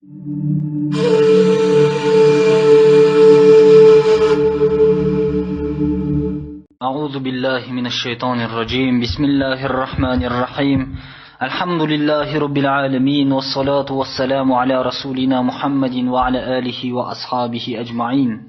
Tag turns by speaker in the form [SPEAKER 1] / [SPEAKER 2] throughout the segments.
[SPEAKER 1] أعوذ بالله من الشيطان الرجيم. بسم الله الرحمن الرحيم. الحمد لله رب العالمين، والصلاة والسلام على رسولنا محمد وعلى آله وأصحابه أجمعين.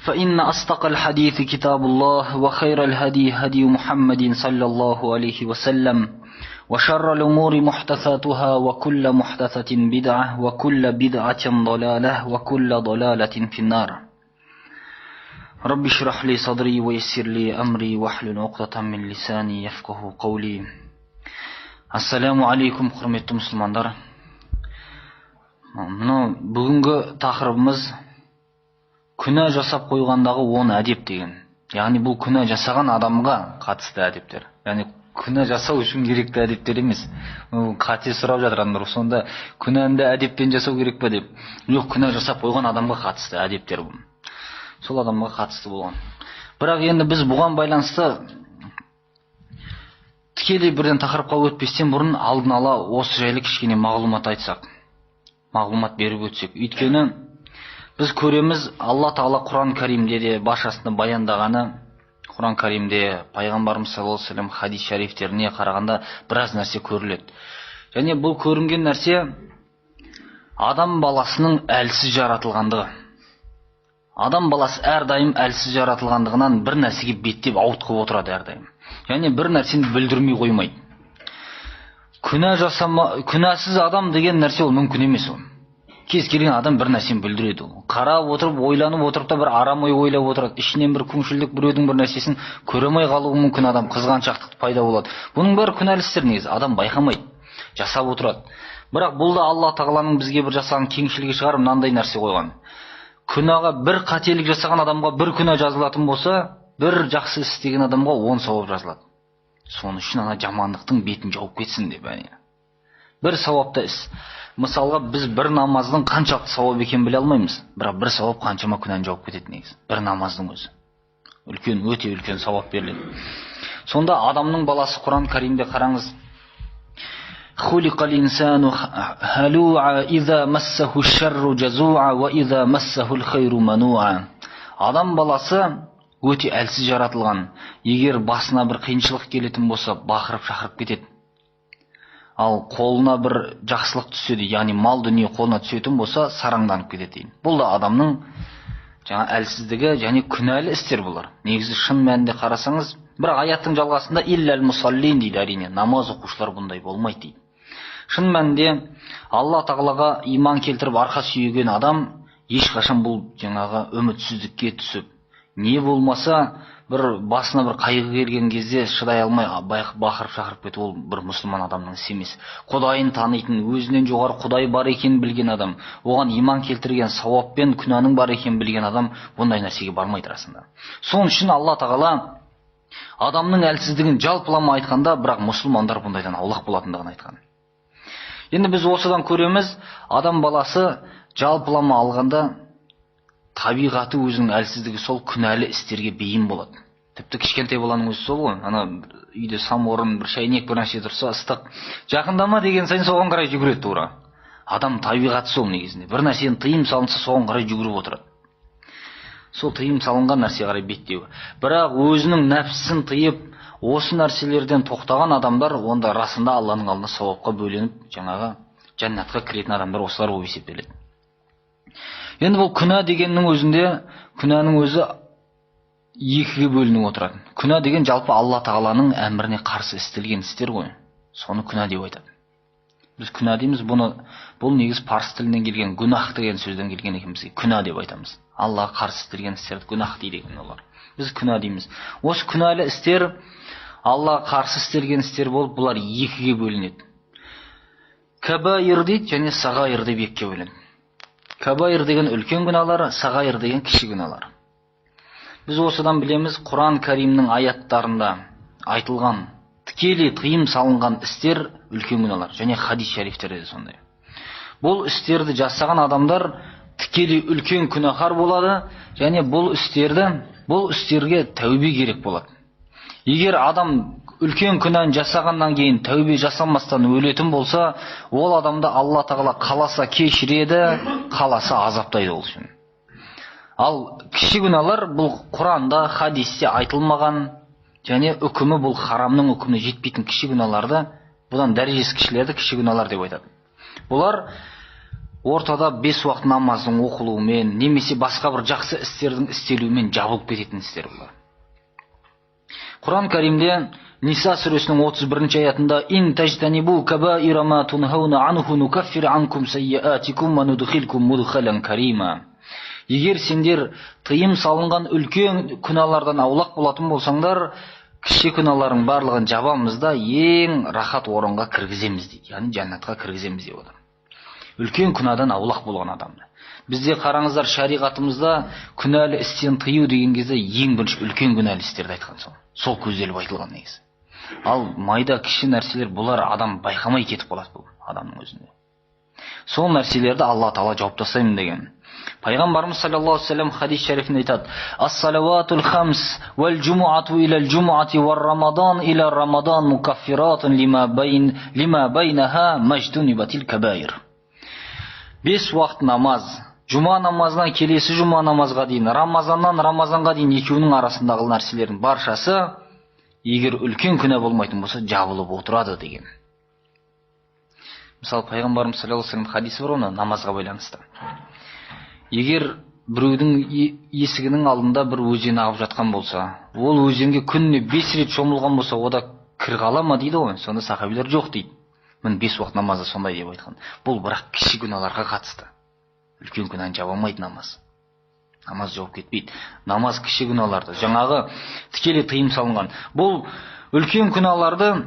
[SPEAKER 1] فإن أصدق الحديث كتاب الله، وخير الهدي هدي محمد صلى الله عليه وسلم، وشر الأمور محدثاتها، وكل محدثة بدعة، وكل بدعة ضلالة، وكل ضلالة في النار. رب اشرح لي صدري ويسر لي أمري واحلل عقدة من لساني يفقه قولي. Ассаламу алейкум, құрметті мұсылмандар. Бүгінгі тақырыбымыз күнә жасап қойғандағы 10 әдеп деген. Яғни бұл күнә жасаған адамға қатысты әдептер. Яғни күнә жасау үшін керекті әдептер емес. Қате сұрап жатыр адамдар, сонда күнәні әдеппен жасау керек пе деп. Жоқ, күнә жасап қойған адамға қатысты әдептер бұл. Сол адамға қатысты болған. Бірақ енді біз бұған байланысты тікелей бірден тақырыпқа өтпестен бұрын алдын ала осы жайлы кішкене мағлұмат айтсақ, мағлұмат беріп өтсек. Өйткені біз көреміз, Алла Тағала Құран Кәримде де баршасында баяндағаны, Құран Кәримде пайғамбарымыз саллаллаху алейхи ва саллям хадис шарифтеріне қарағанда біраз нәрсе көріледі. Және бұл көрінген нәрсе адам баласының әлсіз жаратылғандығы. Адам баласы әрдайым әлсіз жаратылғандығынан бір нәрсеге беттеп ауытқып отырады әрдайым. Және бір нәрсені білдірмей қоймайды. Күнәсіз адам деген нәрсе ол мүмкін емес ол. Кез келген адам бір нәрсені білдіреді ол. Қарап отырып, ойланып отырып та бір арам ой ойлап отырады. Ішінен бір күңшілдік, біреудің бір нәрсесін көремей қалуы мүмкін, адам қызғаншақтық пайда болады. Бұның бәрі күнәлі істер негізі. Адам байқамайды, жасап отырады. Бірақ бұл да Алла Тағаланың бізге бір жасаған кеңшілігі шығар, мынандай нәрсе қойған. Күнәға бір қателік жасаған адамға бір күнә жазылатын болса, бір жақсы істеген адамға 10 сауап жазылады. Соның үшін ана жамандықтың бетін жауып кетсін деп. Бір сауапты іс. Мысалға біз бір намаздың қаншалықты сауап екенін біле алмаймыз, бірақ бір сауап қаншама күнәні жауып кетеді негізі. Бір намаздың өзі. Үлкен, өте үлкен сауап беріледі. Сонда адамның баласы Құран Кәримде қараңыз. خلق الإنسان هلوعا إذا مسه الشر جزوعا وإذا مسه الخير منوعا. Адам баласы өте әлсіз жаратылған. Егер басына бір қиыншылық келетін болса, бақырып-шақырып кетеді. Ал қолына бір жақсылық түседі, яғни мал дүние қолына түсетін болса, сараңданып кетеді. Бұл да адамның әлсіздігі және күнәлі істер бұлар. Негізі шын мәнінде қарасаңыз, бірақ аяттың жалғасында илләл мусаллин дейді, әрине, намаз оқушылар бұндай болмайды дейді. Шын мәнінде Алла Тағалаға иман келтіріп арқа сүйеген адам ешқашан бұл үмітсіздікке түсіп, не болмаса бір басына бір қайғы келген кезде шыдай алмай бақырып-шақырып кетіп, ол бір мұсылман адамның ісі емес. Құдайын танитын, өзінен жоғары Құдай бар екенін білген адам, оған иман келтірген, сауап пен күнәнің бар екенін білген адам бұндай нәрсеге бармайды расында. Соның үшін Алла Тағала адамның әлсіздігін жалпылама айтқанда, бірақ мұсылмандар бұндайдан аулақ болатындығын айтқан. Енді біз осыдан көреміз, адам баласы жалпылама алғанда табиғаты өзінің әлсіздігі сол күнәлі істерге бейім болады. Тіпті кішкентай баланың өзі сол ғой. Ана үйде саморын, бір шайнек бір нәрсе тұрса, ыстық, жақындама деген сайын соған қарай жүгіреді тура. Адам табиғаты сол негізінде. Бір нәрсені тыйым салынса, соған қарай жүгіріп отырады. Сол тыйым салынған нәрсе қарай беттеу. Бірақ өзінің нәпсісін тыйып, осы нәрселерден тоқтаған адамдар, онда расында Алланың алдында сауапқа бөленіп, жәннатқа кіретін адамдар осылар болып есептеледі. Енді бұл күнә дегеннің өзінде, күнәнің өзі екіге бөлініп отырады. Күнә деген жалпы Алла Тағаланың әміріне қарсы істелген істер ғой. Соны күнә деп айтады. Біз күнә дейміз, бұл негіз парсы тілінен келген, гүнах деген сөзден келген екен бізге. Күнә деп айтамыз. Аллаға қарсы істелген істерді гүнах дейді екен олар. Біз күнә дейміз. Осы күнәлі істер Аллаға қарсы істелген істер болып, бұлар екіге бөлінеді. Кабаир дейді және сағайыр деп екіге бөлінеді. Кабаир деген үлкен күнәлар, сағайыр деген кіші күнәлар. Біз осыдан білеміз, Құран Кәримнің аяттарында айтылған тікелей тыйым салынған істер үлкен күнәлар, және хадис шарифтерде де сондай. Бұл істерді жасаған адамдар тікелей үлкен күнәһар болады, және бұл істерге тәубе керек болады. Егер адам үлкен күнәні жасағаннан кейін тәубе жасамастан өлетін болса, ол адамды Алла тағала қаласа кешіреді, қаласа азаптайды ол үшін. Ал кіші күнәлар бұл Құранда, хадисте айтылмаған, және үкімі бұл харамның үкіміне жетпейтін кіші күнәларды, бұдан дәрежесі кішілерді кіші күнәлар деп айтады. Бұлар ортада 5 уақыт намаздың оқылуымен, немесе басқа бір жақсы істердің істелуімен жабылып кететін істер бұлар. Құран Кәримде Ниса сүресінің 31 аятында «Ин тажтанибу кабаира ма тунхауна анху нукаффир анкум сайяатикум ва нудхилкум мудхалан карима». Егер сендер тыйым салынған үлкен күнәлардан аулақ болатын болсаңдар, кіші күнәларың барлығын жабамыз да ең рахат орынға кіргіземіз дейді. Яғни жәннатқа кіргіземіз деп отыр. Үлкен күнәдан аулақ болған адамды. Бізде қараңыздар, шариғатымызда күнәлі істен тыю деген кезде ең бірінші үлкен күнәлі істерді айтқан сол көзделіп айтылған негізі. Ал майда кіші нәрселер бұлар адам байқамай кетіп қалады бұл адамның өзінде. Сол нәрселерді Алла Тағала жауап тастаймын деген. Пайғамбарымыз саллаллаху алейхи ва саллям хадис шарифінде айтады: «Ас-салаватул хамс вал джумуату илал джумуати вар рамадан иля рамадан мукаффиратун лима байнаха majtunibаtil кабаир». 5 уақыт намаз, жұма намазынан келесі жұма намазға дейін, рамазаннан рамазанға дейін екеуінің арасындағы нәрселердің баршасы, егер үлкен күнә болмайтын болса, жабылып отырады деген. Мысалы, пайғамбарымыз саллаллаху алейхи ва саллям хадисі бар оны намазға байланысты. Егер біреудің есігінің алдында бір өзен ағып жатқан болса, ол өзенге күніне 5 рет шомылған болса, ода кір қала ма дейді ғой, сонда сахабилер жоқ дейді. Мін 5 уақыт намазы сондай деп айтқан. Бұл бірақ кіші күнәларға қатысты. Үлкен күнәні жаба алмайды намаз. Намаз жауап кетпейді. Намаз кіші күнәларды, жаңағы тікелей тыйым салынған. Бұл үлкен күнәларды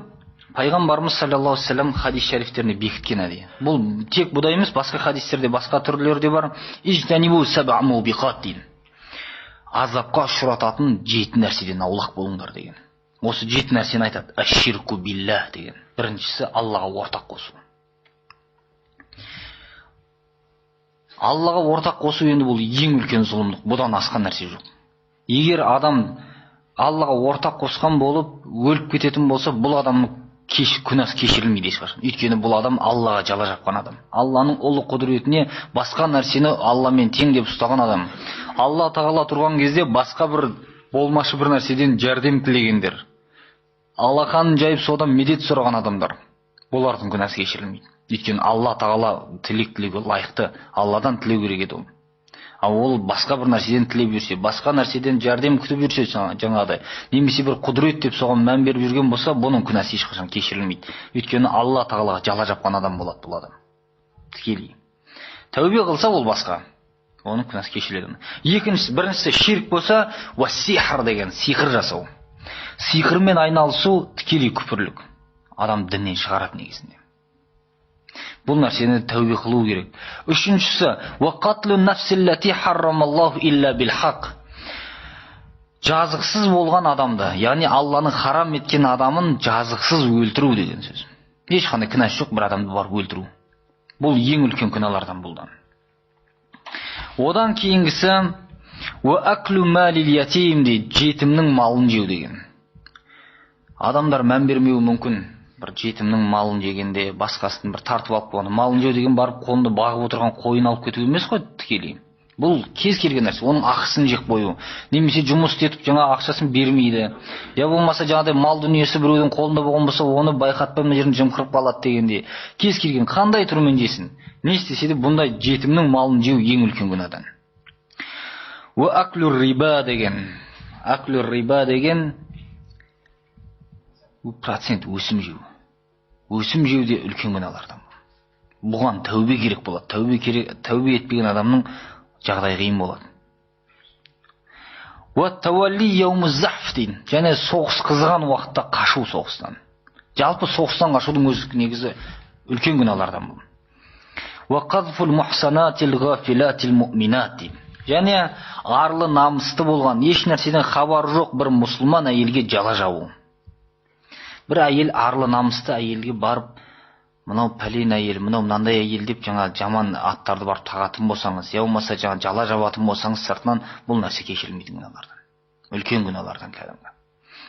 [SPEAKER 1] пайғамбарымыз саллаллаху алейхи ва саллям хадис шарифтеріне бекіткен әдейі. Бұл тек бұда емес, басқа хадистерде, басқа түрлерде бар. Ижтанибу саб'a мубиқат дейді. Азапқа ұшырататын 7 нәрседен аулақ болыңдар деген. Осы 7 нәрсені айтады. Аширку биллах деген. Біріншісі Аллаға ортақ қосу. Аллаға ортақ қосу енді бұл ең үлкен зұлымдық. Бұдан асқан нәрсе жоқ. Егер адам Аллаға ортақ қосқан болып өліп кететін болса, бұл адамның күнәсі кешірілмейді ешқашан. Өйткені бұл адам Аллаға жала жапқан адам. Алланың ұлы құдіретіне басқа нәрсені Алламен тең деп ұстаған адам. Алла тағала тұрған кезде басқа бір болмашы бір нәрседен жәрдем тілегендер. Аллаханын жайып содан медет сұраған адамдар. Бұлардың күнәсі кешірілмейді. Өйткені Алла тағала тілектілігі лайықты. Алладан тілеу керек еді ол. Ал ол басқа бір нәрседен тілеп жүрсе, басқа нәрседен жәрдем күтіп жүрсе жаңағыдай, немесе бір құдірет деп соған мән беріп жүрген болса, бұның күнәсі ешқашан кешірілмейді. Өйткені Алла тағалаға жала жапқан адам болады бұл адам. Тікелей. Тәубе қылса ол басқа. Оның күнәсі кешіріледі. Біріншісі ширк болса, уассихр деген сиқыр жасау. Сиқырмен айналысу тікелей күпірлік. Адам діннен шығарады негізінде. Бұл нәрсені тәубе қылу керек. Үшіншісі, вақатлу нафсиллати харрамаллаху илля бил хақ. Жазықсыз болған адамды, яғни Алланың харам еткен адамын жазықсыз өлтіру деген сөз. Ешқандай күнәсі жоқ бір адамды барып өлтіру. Бұл ең үлкен күнәлардан бұлдан. Одан кейінгісі, ва аклу малил ятим дейді, жетімнің малын жеу деген. Адамдар мән бермеуі мүмкін. Бір жетімнің малын жегенде, басқасын бір тартып алып қойған. Малын жеу деген барып қолында бағып отырған қойын алып кету емес қой тікелей. Бұл кез келген нәрсе, оның ақысын жеп қою. Немесе жұмыс істетіп жаңа ақшасын бермейді. Я болмаса жаңағыдай мал дүниесі біреудің қолында болған болса, оны байқатпай жерін жымқырып қалады дегенде. Кез келген қандай түрмен жесін. Не істесе де бұндай жетімнің малын жеу ең үлкен күнәдан. Ва аклур риба деген. Аклур риба деген процент өсім жеу. Өсім жеу де үлкен күнәлардан. Бұған тәубе керек болады. Тәубе етпеген адамның жағдай қиын болады. Ва тавалли яумуз захф дейін. Және соғыс қызған уақытта қашу соғыстан. Жалпы соғыстан қашудың өзі негізі үлкен күнәлардан бұл. Ва қазфул мухсанатил ғафилатил муъминат дейін. Және арлы намысты болған, еш нәрседен хабары жоқ бір мұсылман әйелге жала жабу. Бір әйел арлы намысты әйелге барып, мынау пәлен әйел, мынау мынандай әйел деп жаңа жаман аттарды барып тағатын болсаңыз, я болмаса жаңа жала жабатын болсаңыз, сыртынан бұл нәрсе кешірілмейтін күнәлардан. Үлкен күнәлардан кәдімгі.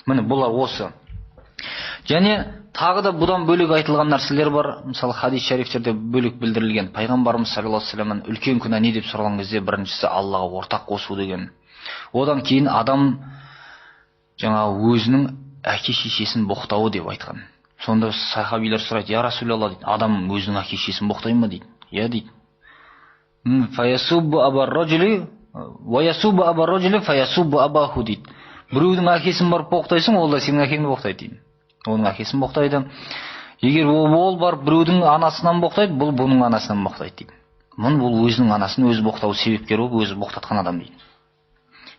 [SPEAKER 1] Міне бұлар осы. Және тағы да бұдан бөлек айтылған нәрселер бар. Мысалы хадис шарифтерде бөлек білдірілген. Пайғамбарымыз саллаллаху алейхи вассаламнан үлкен күнә не деп сұраған кезде біріншісі Аллаға ортақ қосу деген. Одан кейін адам жаңағы өзінің әке шешесін боқтауы деп айтқан. Сонда сахабилер сұрайды: "Я Расулалла" дейді, "Адам өзінің әке шешесін боқтай ма?" дейді. "Иә" дейді. "Фаясуббу абар-раджули ва ясуббу абар-раджули фаясуббу абаху" дейді. Біреудің әкесін барып боқтайсың, ол да сенің әкеңді боқтайды дейді. Оның әкесін боқтайды. Егер ол барып біреудің анасынан боқтайды, бұл бұның анасынан боқтайды дейді. Бұл өзінің анасын өзі боқтау себепкер болып, өзі боқтатқан адам дейді.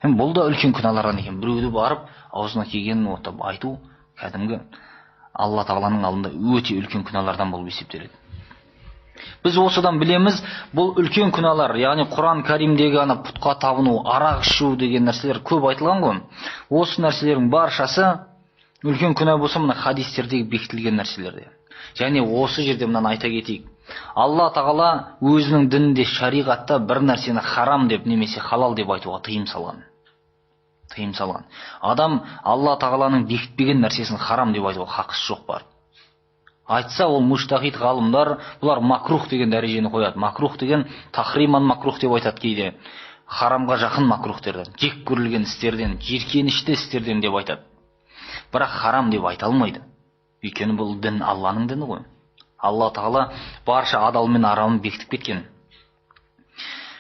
[SPEAKER 1] Бұл да үлкен күнәлардан екен. Біреуді барып аузына келгенін отап айту кәдімгі Алла Тағаланың алдында өте үлкен күнәлардан болып есептеледі. Біз осыдан білеміз, бұл үлкен күнәлар, яғни Құран Кәримдегі ана пұтқа табыну, арақ ішу деген нәрселер көп айтылған ғой. Осы нәрселердің баршасы үлкен күнә болса, мына хадистердегі бекітілген нәрселерде. Және осы жерде мынаны айта кетейік. Алла Тағала өзінің дінінде, шариғатта бір нәрсені харам деп немесе халал деп айтуға тыйым салған. Адам Алла Тағаланың бекітпеген нәрсесін харам деп айтуға хақысы жоқ бар. Айтса, ол муштахид ғалымдар бұлар макрух деген дәрежені қояды. Макрух деген тахриман макрух деп айтады кейде. Харамға жақын макрухтерден, жек көрілген істерден, жиіркенішті істерден деп айтады. Бірақ харам деп айта алмайды. Өйткені бұл дін Алланың діні ғой. Алла Тағала барша адал мен арамын бекітіп кеткен.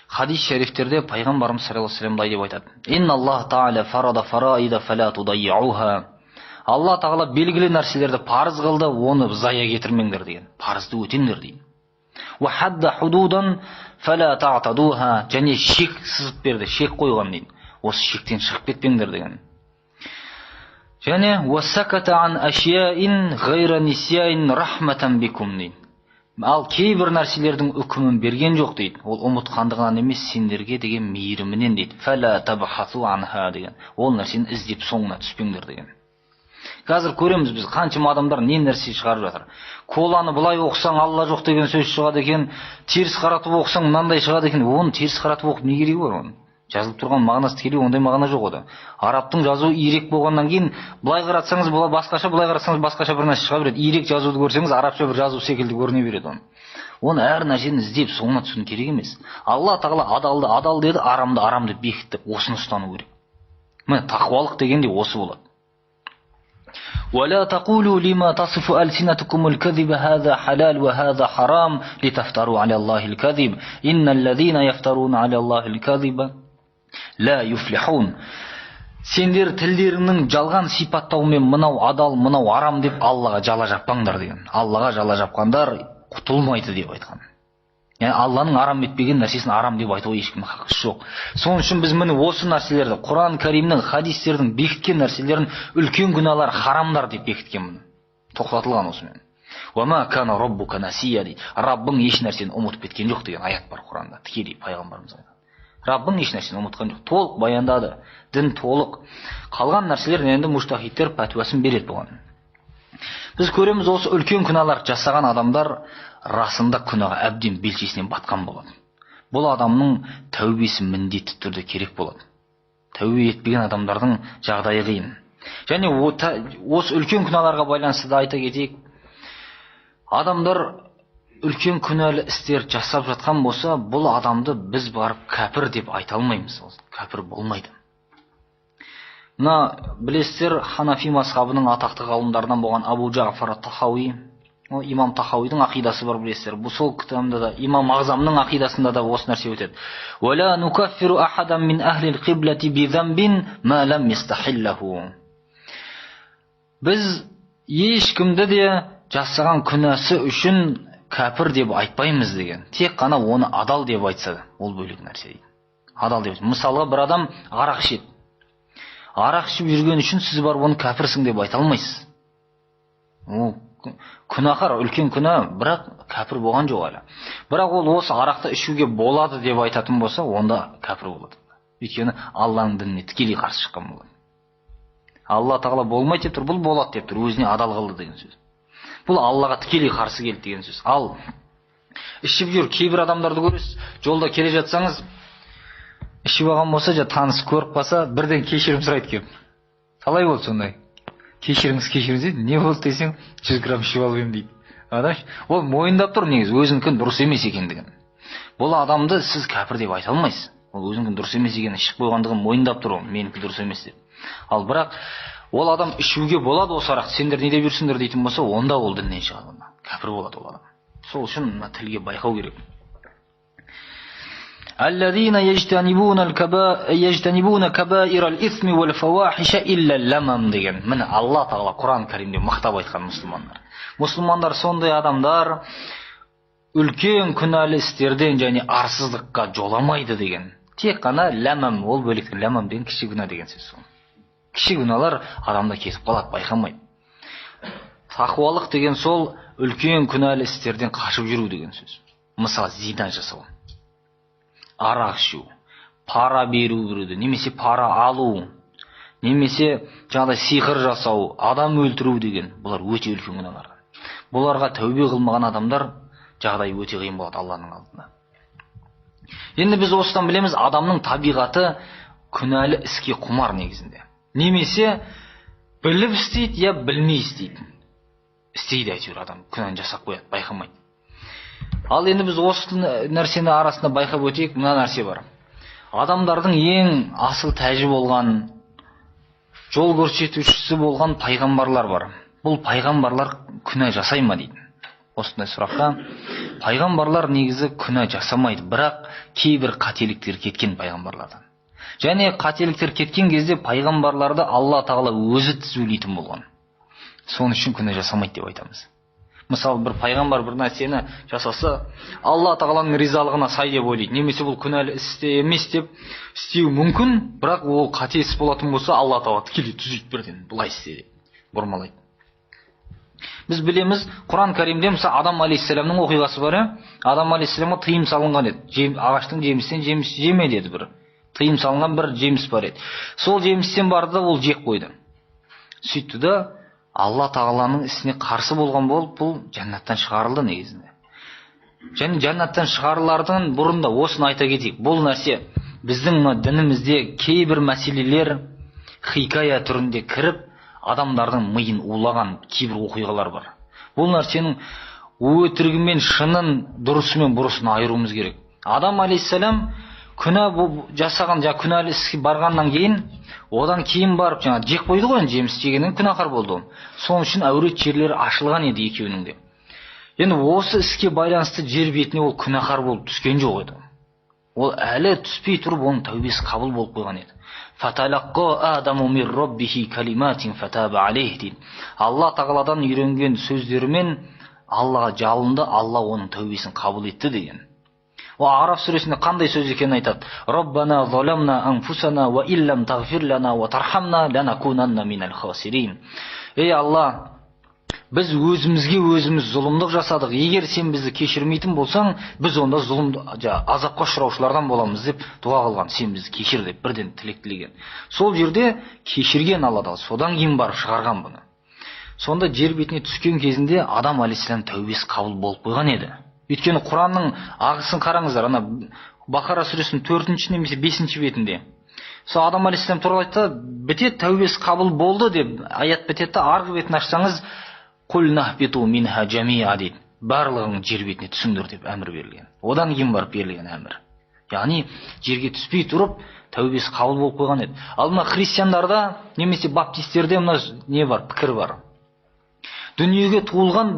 [SPEAKER 1] Хадис шарифтерде пайғамбарымыз саллаллаху алейхи вассалам деп айтады: "Инна Аллах Тағала фарада фараида фала tudayyi'uha." Алла Тағала белгілі нәрселерді парыз қылды, оны зая кетірмеңдер деген. Парызды өтеңдер дейді. "Ва хадда худудан фала ta'taduha." Және шек сызып берді, шек қойған дейді. Осы шектен шығып кетпеңдер деген. Және "Ва саката ан ашияин гайра нисяин рахматан бикум." дейді. Ал кейбір нәрселердің үкімін берген жоқ дейді. Ол ұмытқандығынан емес, сендерге деген мейірімінен дейді. "Фала табхасу анха" деген. Ол нәрсені іздеп соңына түспеңдер деген. Қазір көреміз біз қаншама адамдар не нәрсе шығарып жатыр. Коланы былай оқысаң Алла жоқ деген сөз шығады екен, теріс қаратып оқысаң мынандай шығады екен. Оны теріс қаратып оқып не керегі бар оның? Жазылып тұрған мағынасы тікелей ондай мағына жоқ ода. Арабтың жазуы ирек болғаннан кейін былай қаратсаңыз басқаша, былай қаратсаңыз басқаша бір нәрсе шыға береді. Ирек жазуды көрсеңіз арабша бір жазу секілді көріне береді оны. Оны әр нәрсені іздеп соңына түсуін керек емес. Алла Тағала адалды адал деді, арамды арам деп бекітті. Осыны ұстану керек. Міне тақуалық деген де осы болады. ولا تقولوا لما تصف ألسنتكم الكذب هذا حلال وهذا حرام لتفتروا على الله الكذب إن الذين يفترون على الله الكذب لا يفلحون. Сендер тілдеріңнің жалған сипаттауымен мынау адал, мынау арам деп Аллаға жала жаппаңдар деген. Аллаға жала жапқандар құтылмайды деп айтқан. Яғни Алланың арам етпеген нәрсесін арам деп айтуға ешкімнің хақысы жоқ. Соның үшін біз міне осы нәрселерді, Құран Кәримнің, хадистердің бекіткен нәрселерін үлкен күнәлар, харамдар деп бекіткен міне. Тоқтатылған осымен. "Уама кана раббука насия" дейді. Раббың еш нәрсені ұмытып кеткен жоқ деген аят бар Құранда. Тікелей пайғамбарымыз айтады. Раббың еш нәрсені ұмытқан жоқ. Толық баяндады. Дін толық. Қалған нәрселер енді муштахидтер пәтуасын береді бұған. Біз көреміз осы үлкен күнәлар жасаған адамдар расында күнәға әбден белшесінен батқан болады. Бұл адамның тәубесі міндетті түрде керек болады. Тәубе етпеген адамдардың жағдайы қиын. Және осы үлкен күнәларға байланысты да айта кетейік. Адамдар үлкен күнәлі істер жасап жатқан болса, бұл адамды біз барып кәпір деп айта алмаймыз. Кәпір болмайды. Мына білесіздер, Ханафи мазхабының атақты ғалымдарынан болған Абу Джафар ат-Тахауи, имам Тахауидің ақидасы бар білесіздер. Бұл сол кітабында да имам Ағзамның ақидасында да осы нәрсе өтеді. "Вала нукаффиру ахадан мин ахлил қиблати би замбин ма лам ястахиллаху." Біз ешкімді де жасаған күнәсі үшін кәпір деп айтпаймыз деген. Тек қана оны адал деп айтса, ол бөлек нәрсе дейді. Адал деп. Мысалға бір адам арақ ішеді. Арақ ішіп жүрген үшін сіз барып оны кәпірсің деп айта алмайсыз. Ол күнәһар, үлкен күнә, бірақ кәпір болған жоқ әлі. Бірақ ол осы арақты ішуге болады деп айтатын болса, онда кәпір болады. Өйткені Алланың дініне тікелей қарсы шыққан болады. Алла Тағала болмайды деп тұр, бұл болады деп тұр, өзіне адал қылды деген сөз. Бұл Аллаға тікелей қарсы келді деген сөз. Ал ішіп жүр, кейбір адамдарды көресіз, жолда келе жатсаңыз, ішіп алған болса, таныс көріп қалса, бірден кешірім сұрайды кеп. Қалай болды сондай? кешіріңіз дейді. Не болды десең, 100 грамм ішіп алып ем дейді. Ол мойындап тұр негізі өзінікін дұрыс емес екендігін. Бұл адамды сіз кәпір деп айта алмайсыз. Ол өзінікін дұрыс емес екенін ішіп қойғандығын мойындап тұр, менікі дұрыс емес деп. Ал бірақ ол адам ішуге болады осы арақты, сендер не деп жүрсіңдер дейтін болса, онда ол діннен шығады, кәпір болады ол адам. Сол үшін тілге байқау керек. الذين يجتنبون كبائر الإثم والفواحش إلا اللمم деген. Міне Алла Тағала Құран Кәрімде мақтап айтқан мұсылмандар. Мұсылмандар сондай адамдар үлкен күнәлі істерден және арсыздыққа жоламайды деген. Тек қана ләмам, ол бөлек. Ләмам деген кіші күнә деген сөз. Кіші күнәлар адамда кетіп қалады, байқамайды. Тақуалық деген сол үлкен күнәлі істерден қашып жүру деген сөз. Мысалы, зина жасау, арақ ішу, пара беру біреуді, немесе пара алу, немесе жаңағыдай сиқыр жасау, адам өлтіру деген, бұлар өте үлкен күнәлар. Бұларға тәубе қылмаған адамдар жағдай өте қиын болады Алланың алдында. Енді біз осыдан білеміз, адамның табиғаты күнәлі іске құмар негізінде. Немесе біліп істейді, я білмей істейді. Істейді әйтеуір адам, күнәні жасап қояды, байқамайды. Ал енді біз осы нәрсені арасында байқап өтейік, мына нәрсе бар. Адамдардың ең асыл тәжі болған, жол көрсетушісі болған пайғамбарлар бар. Бұл пайғамбарлар күнә жасай ма дейді. Осындай сұраққа, пайғамбарлар негізі күнә жасамайды, бірақ кейбір қателіктер кеткен пайғамбарлардан. Және қателіктер кеткен кезде пайғамбарларды Алла Тағала өзі түзулейтін болған. Соның үшін күнә жасамайды деп айтамыз. Мысалы, бір пайғамбар бір нәрсені жасаса, Алла Тағаланың ризалығына сай деп ойлайды. Немесе бұл күнәлі істе емес деп істеу мүмкін, бірақ ол қате іс болатын болса, Алла Тағала тікелей түзейді бірден, бұлай істе деп бұрмалайды. Біз білеміз, Құран Кәрімде мысалы Адам алейхиссаламның оқиғасы бар. Адам алейхиссаламға тыйым салынған еді. Ағаштың жемістен жеміс жеме деді бір. Тыйым салынған бір жеміс бар еді. Сол жемістен барды да ол жеп қойды. Сөйтті да Алла Тағаланың ісіне қарсы болған болып, бұл жәннаттан шығарылды негізінде. Және жәннаттан шығарылардың бұрында осыны айта кетейік. Бұл нәрсе біздің дінімізде кейбір мәселелер хикая түрінде кіріп, адамдардың миын улаған кейбір оқиғалар бар. Бұл нәрсенің өтірігі мен шынын, дұрысы мен бұрысын айыруымыз керек. Адам алейхиссалам күнә жасаған, күнәлі іске барғаннан кейін, одан кейін барып жеп қойды ғой, жеміс жегеннен күнәһар болды. Соның үшін әурет жерлері ашылған еді екеуінің де. Енді осы іске байланысты жер бетіне ол күнәһар болып түскен жоқ еді. Ол әлі түспей тұрып, оның тәубесі қабыл болып қойған еді. Алла Тағаладан үйренген сөздерімен Аллаға жалынды, Алла оның тәубесін қабыл етті деген. Араф сүресінде қандай сөз екенін айтады? Роббана заламна анфусана ва иллам тагфир лана ва тархамна ланакунанна минал хасирин. Ей Алла, біз өзімізге өзіміз зұлымдық жасадық. Егер сен бізді кешірмейтін болсаң, біз онда азапқа ұшыраушылардан боламыз деп дуа қылған. Сен бізді кешір деп бірден тілек тілеген. Сол жерде кешірген Алла, содан кейін барып шығарған бұны. Сонда жер бетіне түскен кезінде Адам алейхиссалам тәубесі қабыл болып қойған еді. Өйткені Құранның ағысын қараңыздар, ана Бақара сүресінің 4-ші немесе 5-ші бетінде. Сол Адам алейхиссалам туралы айтты, бітет тәубесі қабыл болды деп аят бітетті, арғы бетін ашсаңыз, «Құл нахбиту минха жамиа» дейді. Барлығың жер бетіне түсіңдер деп әмір берілген. Одан кейін барып берілген әмір. Яғни жерге түспей тұрып, тәубесі қабыл болып қойған еді. Ал мына христиандарда немесе баптистерде мына не бар, пікір бар. Дүниеге туылған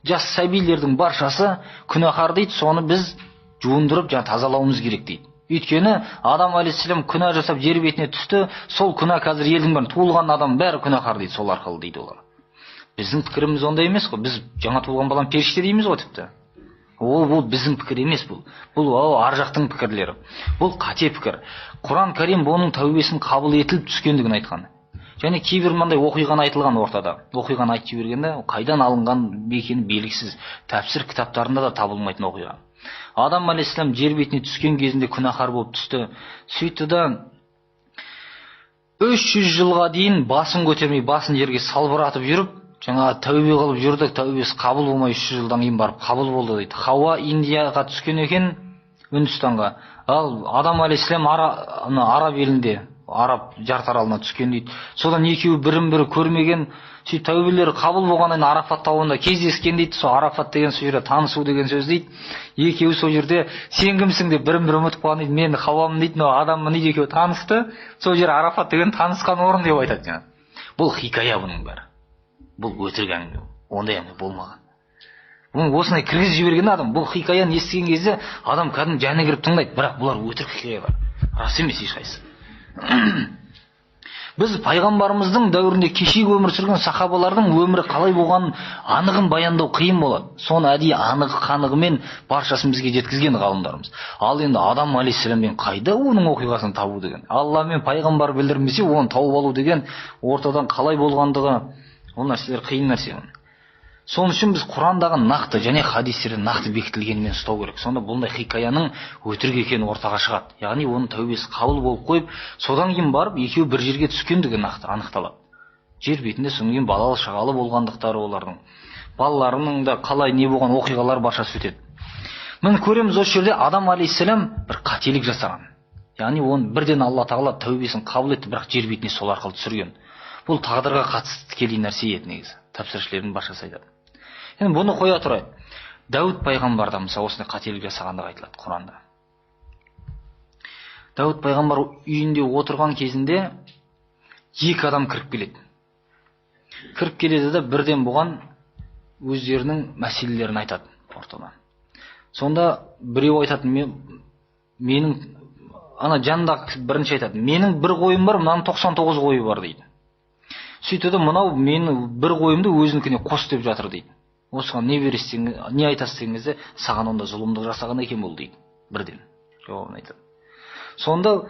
[SPEAKER 1] жас сәбилердің баршасы күнәһар дейді, соны біз жуындырып, тазалауымыз керек дейді. Өйткені Адам алейхиссалам күнә жасап жер бетіне түсті, сол күнә қазір елдің бәрін туылған адам бәрі күнәһар дейді, сол арқылы дейді олар. Біздің пікіріміз ондай емес қой. Біз жаңа туылған балам періште дейміз ғой тіпті. Ол біздің пікір емес бұл. Бұл ар жақтың пікірлері. Бұл қате пікір. Құран Кәрим бұның тәубесін қабыл етіліп түскендігін айтқан. Және кейбір мындай оқиғаны айтылған ортада. Оқиғаны айтып жібергенде қайдан алынған екені белгісіз. Тәпсір кітаптарында да табылмайтын оқиға. Адам алейхиссалам жер бетіне түскен кезінде күнәһар болып түсті. Сөйтті да 300 жылға дейін басын көтермей, басын жерге салбыратып жүріп, тәубе қылып жүрдік, тәубесі қабыл болмай 300 жылдан кейін барып қабыл болды дейді. Хауа Индияға түскен екен, Үндістанға. Ал Адам алейхиссалам араб елінде араб жартаралына түскен дейді. Содан екеуі бірін-бірі көрмеген, сөйтіп тәубелері қабыл болғаннан кейін Арафат тауында кездескен дейді. Сол Арафат деген сол жерде танысу деген сөз дейді. Екеуі сол жерде сен кімсің деп бірін-бірі ұмытып қалған дейді. Мен Хауамын дейді, мынау адаммын дейді. Екеуі танысты. Сол жер Арафат деген танысқан орын деп айтады. Бұл хикая бұның бәрі. Бұл өтірік әңгіме. Ондай әңгіме болмаған. Бұны осындай кіргізіп жіберген адам, бұл хикаяны естіген кезде адам кәдімгі жаны кіріп тыңдайды, бірақ бұлар өтірік хикаялар. Рас емес ешқайсысы. Біз пайғамбарымыздың дәуірінде кешегі өмір сүрген сахабалардың өмірі қалай болғанын анығын баяндау қиын болады. Соны әдейі анығы қанығымен баршасын бізге жеткізген ғалымдарымыз. Ал енді Адам алейхиссаламмен қайда оның оқиғасын табу деген? Алла мен пайғамбар білдірмесе, оны тауып алу деген ортадан қалай болғандығы, ол нәрселер қиын нәрсе. Соның үшін біз Құрандағы нақты және хадистерде нақты бекітілгенмен ұстау керек. Сонда бұндай хикаяның өтірік екені ортаға шығады. Яғни оның тәубесі қабыл болып қойып, содан кейін барып екеуі бір жерге түскендігі нақты анықталады. Жер бетінде содан кейін балалы шағалы болғандықтары олардың. Балаларының да қалай не болған оқиғалар баршасы өтеді. Міне көреміз осы жерде Адам алейхиссалам бір қателік жасаған. Яғни оны бірден Алла тағала тәубесін қабыл етті, бірақ жер бетіне сол арқылы түсірген. Бұл тағдырға қатысты тікелей нәрсе еді негізі. Тәпсіршілердің баршасы айтады. Енді бұны қоя тұрайық. Дәуд пайғамбарда мысалы осындай қателік жасағандығы айтылады Құранда. Дәуд пайғамбар үйінде отырған кезінде екі адам кіріп келеді. Кіріп келеді де бірден бұған өздерінің мәселелерін айтады ортадан. Сонда біреу айтады, менің ана жанында бірінші айтады, менің бір қойым бар, мынаның 99 қойы бар дейді. Сөйтеді, мынау менің бір қойымды өзінікіне қос деп жатыр дейді. Осыған не бересің, не айтасыз деген кезде, саған онда зұлымдық жасаған екен бұл дейді. Бірден жауабын айтады. Сонда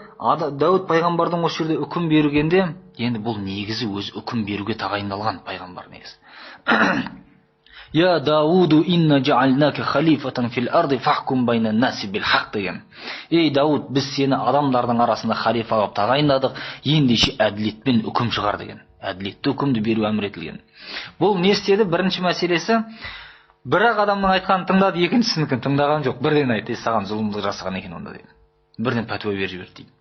[SPEAKER 1] Дәуд пайғамбардың осы жерде үкім бергенде, енді бұл негізі өз үкім беруге тағайындалған пайғамбар негізі. Я Дауду инна жаалнака халифатан фил арди фахкум байнан наси бил хақ деген. Ей Дауд, біз сені адамдардың арасында халифа қылып тағайындадық, ендеше әділетпен үкім шығар деген. Әділетті үкімді беру әмір етілген. Бұл не істеді? Бірінші мәселесі, бірақ адамның айтқанын тыңдады, екіншісінікін тыңдаған жоқ. Бірден айтты, саған зұлымдық жасаған екен онда дейді. Бірден пәтуа беріп жіберді дейді.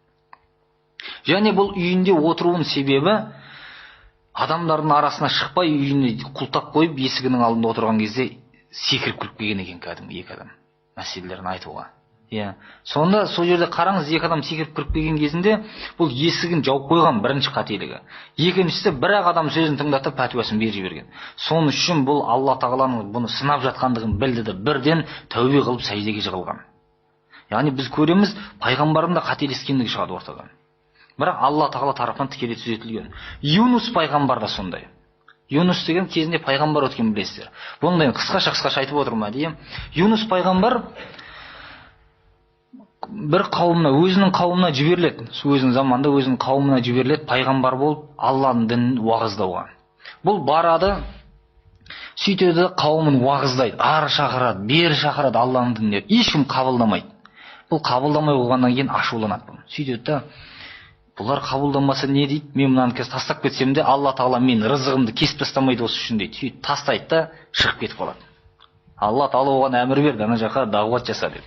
[SPEAKER 1] Және бұл үйінде отыруының себебі, адамдардың арасына шықпай үйіне құлтап қойып, есігінің алдында отырған кезде секіріп кіріп келген екен кәдімгі екі адам. Мәселелерін айтуға. Сонда сол жерде қараңыз, екі адам секіріп кіріп келген кезінде бұл есігін жауып қойған бірінші қателігі. Екіншісі, бір-ақ адам сөзін тыңдатып пәтуасын беріп жіберген. Соның үшін бұл Алла тағаланың бұны сынап жатқандығын білді де бірден тәубе қылып сәждеге жығылған. Яғни біз көреміз, пайғамбардың да қателескендігі шығады ортадан. Бірақ Алла тағала тарапынан тікелей түзетілген. Юнус пайғамбар да сондай. Юнус деген кезінде пайғамбар өткен білесіздер. Бұны қысқаша айтып отырмын деймін. Юнус пайғамбар бір қауымына, өзінің қауымына жіберіледі. Өзінің заманда өзінің қауымына жіберіледі, пайғамбар болып Алланың дінін уағыздауға. Бұл барады, сөйтеді, қауымын уағыздайды, ары шақырады, бері шақырады Алланың дініне. Ешкім қабылдамайды. Бұл қабылдамай болғаннан кейін ашуланады. Сөйтеді, бұлар қабылдамаса не дейді? Мен мынаны тастап кетсем де, Алла тағала мен рызығымды кесіп тастамайды осы үшін дейді. Сөйтіп тастайды да шығып кетіп қалады. Алла тағала оған әмір берді, ана жаққа дағуат жаса деп.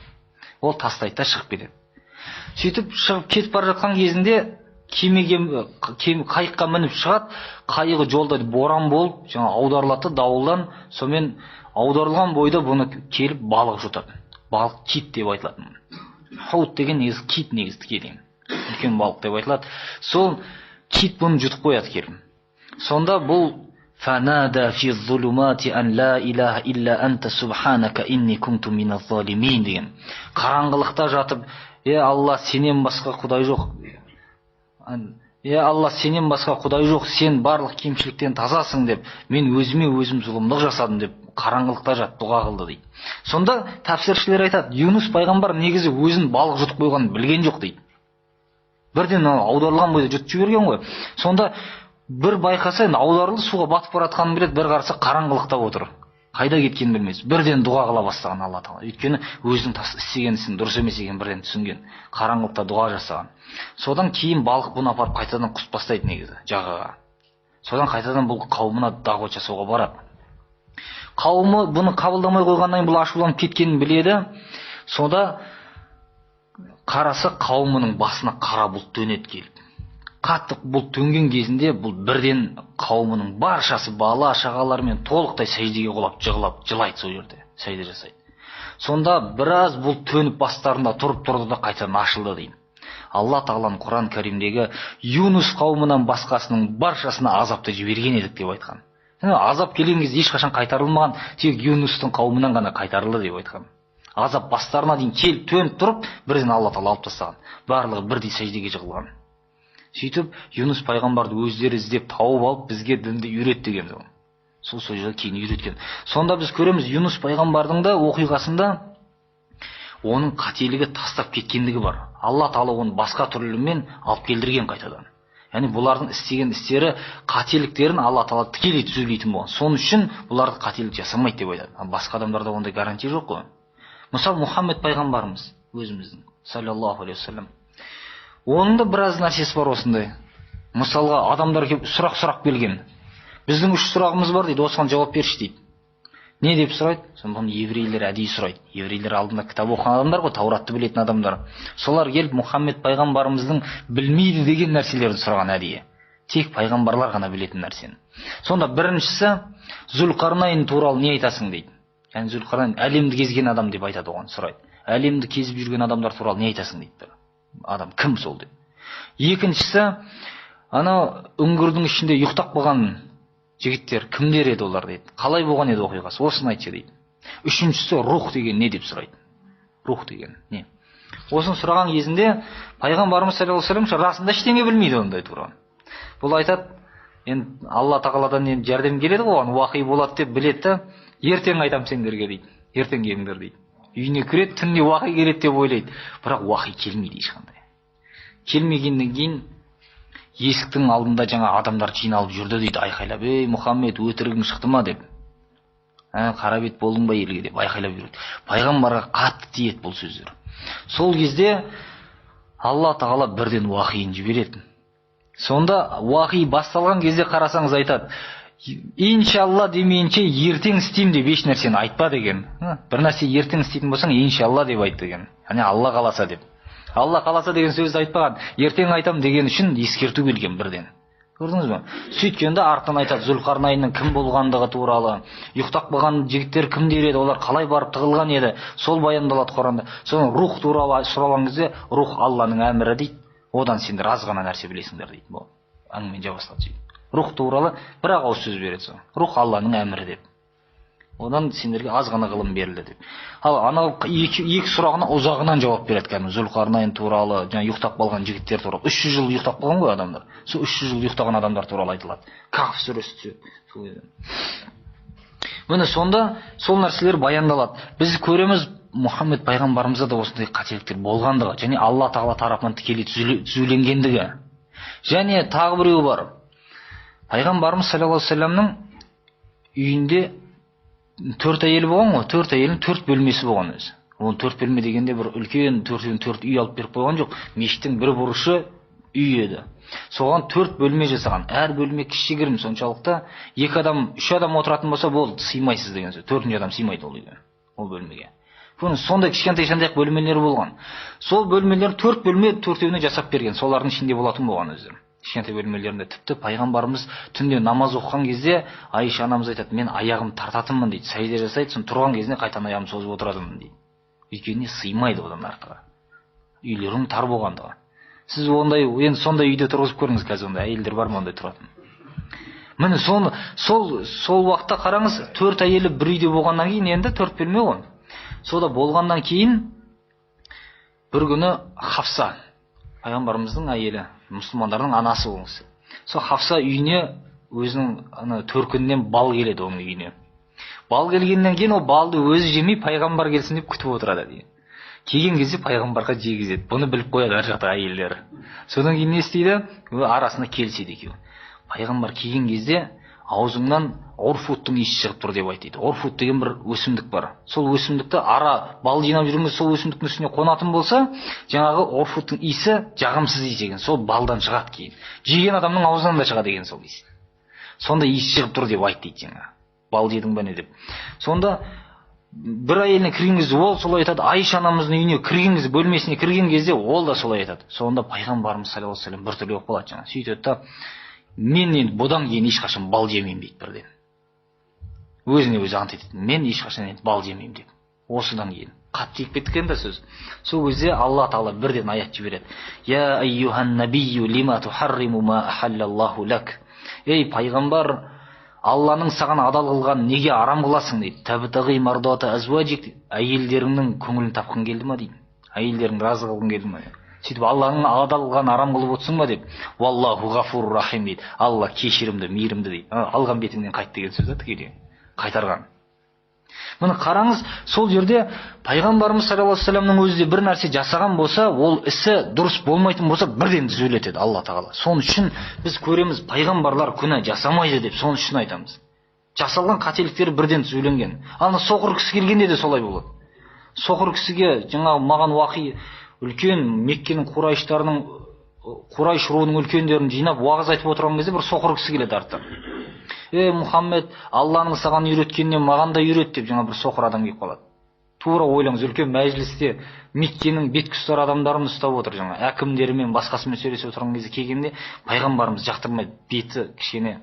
[SPEAKER 1] Ол тастайды да шығып кетеді. Сөйтіп шығып кетіп бара жатқан кезінде қайыққа мініп шығады, қайығы жолда боран болып, аударылады дауылдан, сонымен аударылған бойда бұны келіп балық жұтады. Балық кит деп айтылады. Хаут деген негізі кит негізі тікелей. Үлкен балық деп айтылады. Сол кит бұны жұтып қояды келіп. Сонда бұл فَنَادَى فِي الظُّلُمَاتِ أَنْ لَا إِلَهَ إِلَّا أَنْتَ سُبْحَانَكَ إِنِّي كُنْتُ مِنَ الظَّالِمِينَ деген. Қараңғылықта жатып, Алла сенен басқа құдай жоқ. Алла сенен басқа құдай жоқ, сен барлық кемшіліктен тазасың деп, мен өзіме өзім зұлымдық жасадым деп, қараңғылықта жат, дұға қылды дейді. Сонда тәпсіршілер айтады, Юнус пайғамбар негізі өзін балық жұтып қойғанын білген жоқ дейді. Бірден аударылған бойда жұтып жіберген ғой. Сонда бір байқаса, аударылды, суға батып баратқанын біледі, бір қараса қараңғылықта отыр. Қайда кеткенін білмейді. Бірден дұға қыла бастаған Алла тағала. Өйткені өзінің істеген ісін дұрыс емес екенін бірден түсінген. Қараңғылықта дұға жасаған. Содан кейін балық бұны апарып қайтадан құсып тастайды негізі жағаға. Содан қайтадан бұл қауымына дағуат жасауға барады. Қауымы бұны қабылдамай қойғаннан кейін бұл ашуланып кеткенін біледі. Сонда қараса қауымының басына қара бұлт төнеді келіп. қатты бұлт төнген кезінде бұл бірден қауымының баршасы бала шағаларымен толықтай сәждеге құлап жығылып жылайды, сол жерде сәжде жасайды. Сонда біраз бұлт төніп бастарында тұрып тұрды да қайтадан ашылды дейді. Алла тағаланың Құран Кәрімдегі Юнус қауымынан басқасының баршасына азапты жіберген едік деп айтқан. Азап келген кезде ешқашан қайтарылмаған, тек Юнустың қауымынан ғана қайтарылды деп айтқан. Азап бастарына дейін келіп төніп тұрып, бірден Алла тағала алып тастаған. Барлығы бірдей сәждеге жығылған. Сөйтіп Юнус пайғамбарды өздері іздеп тауып алып бізге дінді үйрет деген. Сол сөзді кейін үйреткен. Сонда біз көреміз Юнус пайғамбардың да оқиғасында оның қателігі тастап кеткендігі бар. Алла тағала оны басқа түрлімен алып келдірген қайтадан. Яғни бұлардың істеген істері қателіктерін Алла тағала тікелей түзелейтін болған. Соның үшін бұларды қателік жасамайды деп айтады. Басқа адамдарда ондай гарантия жоқ қой. Мысалы Мұхаммед пайғамбарымыз өзіміздің саллаллаху алейхи вассалам. Оның да біраз нәрсесі бар осындай. Мысалға адамдар келіп сұрақ келген. Біздің 3 сұрағымыз бар дейді, осыған жауап берші дейді. Не деп сұрайды? Соны еврейлер әдейі сұрайды. Еврейлер алдында кітап оқыған адамдар ғой, Тауратты білетін адамдар. Солар келіп Мұхаммед пайғамбарымыздың білмейді деген нәрселерді сұраған әдейі. Тек пайғамбарлар ғана білетін нәрсені. Сонда біріншісі Зүлқарнайн туралы не айтасың дейді. Яғни Зүлқарнайн әлемді кезген адам деп айтады, оған сұрайды. Әлемді кезіп жүрген адамдар туралы не айтасың дейді. Адам кім сол деп. Екіншісі ана үңгірдің ішінде ұйықтап қалған жігіттер кімдер еді олар дейді. Қалай болған еді оқиғасы? Осыны айтшы дейді. Үшіншісі рух деген не деп сұрайды. Рух деген не? Осыны сұраған кезінде пайғамбарымыз саллаллаху алейхи вассалам расында ештеңе білмейді ондай туралы. Бұл айтады, енді Алла тағаладан енді жәрдем келеді ғой, оған уахи болады деп біледі, ертең айтам сендерге дейді. Ертең келіңдер дейді. Үйіне кіреді, түнде уахи келеді деп ойлайды. Бірақ уахи келмейді ешқандай. Келмегеннен кейін есіктің алдында жаңа адамдар жиналып жүрді дейді, айқайлап, ей Мұхаммед, өтірігің шықты ма деп. Қара бет болдың ба елге деп айқайлап жүреді. Пайғамбарға қатты тиеді бұл сөздер. Сол кезде Алла тағала бірден уахиын жібереді. Сонда уахи басталған кезде қарасаңыз айтады, иншалла демейінше ертең істеймін деп еш нәрсені айтпа деген. Бір нәрсе ертең істейтін болсаң иншалла деп айт деген. Яғни Алла қаласа деп. Алла қаласа деген сөзді айтпаған, ертең айтам деген үшін ескерту келген бірден. Көрдіңіз бе? Сөйткенде артынан айтады Зүлқарнайнның кім болғандығы туралы, ұйықтап қалған жігіттер кімдер еді, олар қалай барып тығылған еді, сол баяндалады Құранда. Соның рух туралы сұраған кезде, рух Алланың әмірі дейді. Одан сендер аз ғана нәрсе білесіңдер дейді. Бұл әңгіме жабастады сөйтіп. Рух туралы бір-ақ ауыз сөз береді сол. Рух Алланың әмірі деп. Одан сендерге аз ғана ғылым берілді деп. Ал анау екі сұрағына ұзағынан жауап береді кәдімгі. Зүлқарнайн туралы, жаңа ұйықтап қалған жігіттер туралы. 300 жыл ұйықтап қалған ғой адамдар. Сол 300 жыл ұйықтаған адамдар туралы айтылады. Каф сүресі түседі. Міне сонда сол нәрселер баяндалады. Біз көреміз Мұхаммед пайғамбарымызда да осындай қателіктер болғандығы, және Алла тағала тарапынан тікелей түзуленгендігі. Және тағы біреу бар. Пайғамбарымыз саллаллаху алейхи вассаламның үйінде 4 әйелі болған ғой, 4 әйелдің 4 бөлмесі болған өзі. Ол 4 бөлме дегенде бір үлкен 4 үй алып беріп қойған жоқ. Мешіттің бір бұрышы үй еді. Соған 4 бөлме жасаған. Әр бөлме кішігірім, соншалықты 2 адам, 3 адам отыратын болса болды, сыймайсыз деген сөз. 4-ші адам сыймайды ол үйге, ол бөлмеге. Сондай кішкентай бөлмелері болған. Сол бөлмелер 4 бөлме 4-еуіне жасап берген. Солардың ішінде болатын болған өзі. Кішкентай бөлмелерінде тіпті пайғамбарымыз түнде намаз оқыған кезде Айша анамыз айтады, мен аяғым тартатынмын дейді. Сәжде жасайды, сон тұрған кезінде қайтадан аяғым созып отыратынмын дейді. Өйткені сыймайды одан артқа. Үйлерің тар болғандығы. Сіз ондай, енді сондай үйде тұрғызып көріңіз, қазір ондай әйелдер бар ма ондай тұратын? Міне сол уақытта қараңыз, 4 әйелі бір үйде болғаннан кейін енді 4 бөлме ғой. Сода болғаннан кейін бір күні Хафса, пайғамбарымыздың әйелі, мұсылмандардың анасы болыңыз. Сол Хафса үйіне өзінің төркінінен бал келеді оның үйіне. Бал келгеннен кейін ол балды өзі жемей пайғамбар келсін деп күтіп отырады дейді. Келген кезде пайғамбарға жегізеді. Бұны біліп қояды ар жақта әйелдері. Содан кейін не істейді? Арасында келіседі екеуі. Пайғамбар келген кезде аузыңнан орфуттың иісі шығып тұр деп айтады. Орфут деген бір өсімдік бар. Сол өсімдікті ара бал жинап жүргенде сол өсімдіктің үстіне қонатын болса, жаңағы орфуттың иісі жағымсыз иіс екен. Сол балдан шығады кейін. Жеген адамның аузынан да шығады екен сол иіс. Сонда иіс шығып тұр деп айтты дейді жаңа. Бал жедің бе не деп. Сонда бір әйеліне кірген кезде ол солай айтады, Айша анамыздың үйіне кірген кезде, бөлмесіне кірген кезде ол да солай айтады. Сонда пайғамбарымыз саллаллаху алейхи вассалам біртүрлі болып қалады жаңа. Сөйтеді да, мен енді бұдан кейін ешқашан бал жемеймін дейді бірден. Өзіне өзі ант етеді, мен ешқашан енді бал жемеймін деп. Осыдан кейін қатты тиіп кеткен да сөз. Сол кезде Алла Тағала бірден аят жібереді. Я айюхан набию лима тухарриму ма ахаллаллаху лак. Ей пайғамбар, Алланың саған адал қылған неге арам қыласың дейді. Табтағи мардата азваджик, әйелдеріңнің көңілін тапқың келді ма дейді. Әйелдерің разы қылғың келді ма? Сөйтіп Алланың адал қылған арам қылып отырсың ба деп. Валлаху ғафур рахим дейді. Алла кешірімді, мейірімді дейді. Алған бетіңнен қайт деген сөз тікелей қайтарған. Міне қараңыз, сол жерде пайғамбарымыз саллаллаху алейхи вассаламның өзі бір нәрсе жасаған болса, ол ісі дұрыс болмайтын болса, бірден түзелетеді Алла Тағала. Соның үшін біз көреміз, пайғамбарлар күнә жасамайды деп, соның үшін айтамыз. Жасалған қателіктері бірден түзеленген. Ана соқыр кісі келгенде де солай болады. Соқыр кісіге жаңағы маған уақи үлкен Меккенің Қурайш руының үлкендерін жинап уағыз айтып отырған кезде бір соқыр кісі келеді арттан. Мұхаммед, Алланың саған үйреткеннен маған да үйрет деп жаңа бір соқыр адам келіп қалады. Тура ойлаңыз, үлкен мәжілісте Меккенің беткі ұстар адамдарын ұстап отыр жаңа. Әкімдерімен, басқасымен сөйлесіп отырған кезде келгенде пайғамбарымыз жақтырмайды, беті кішкене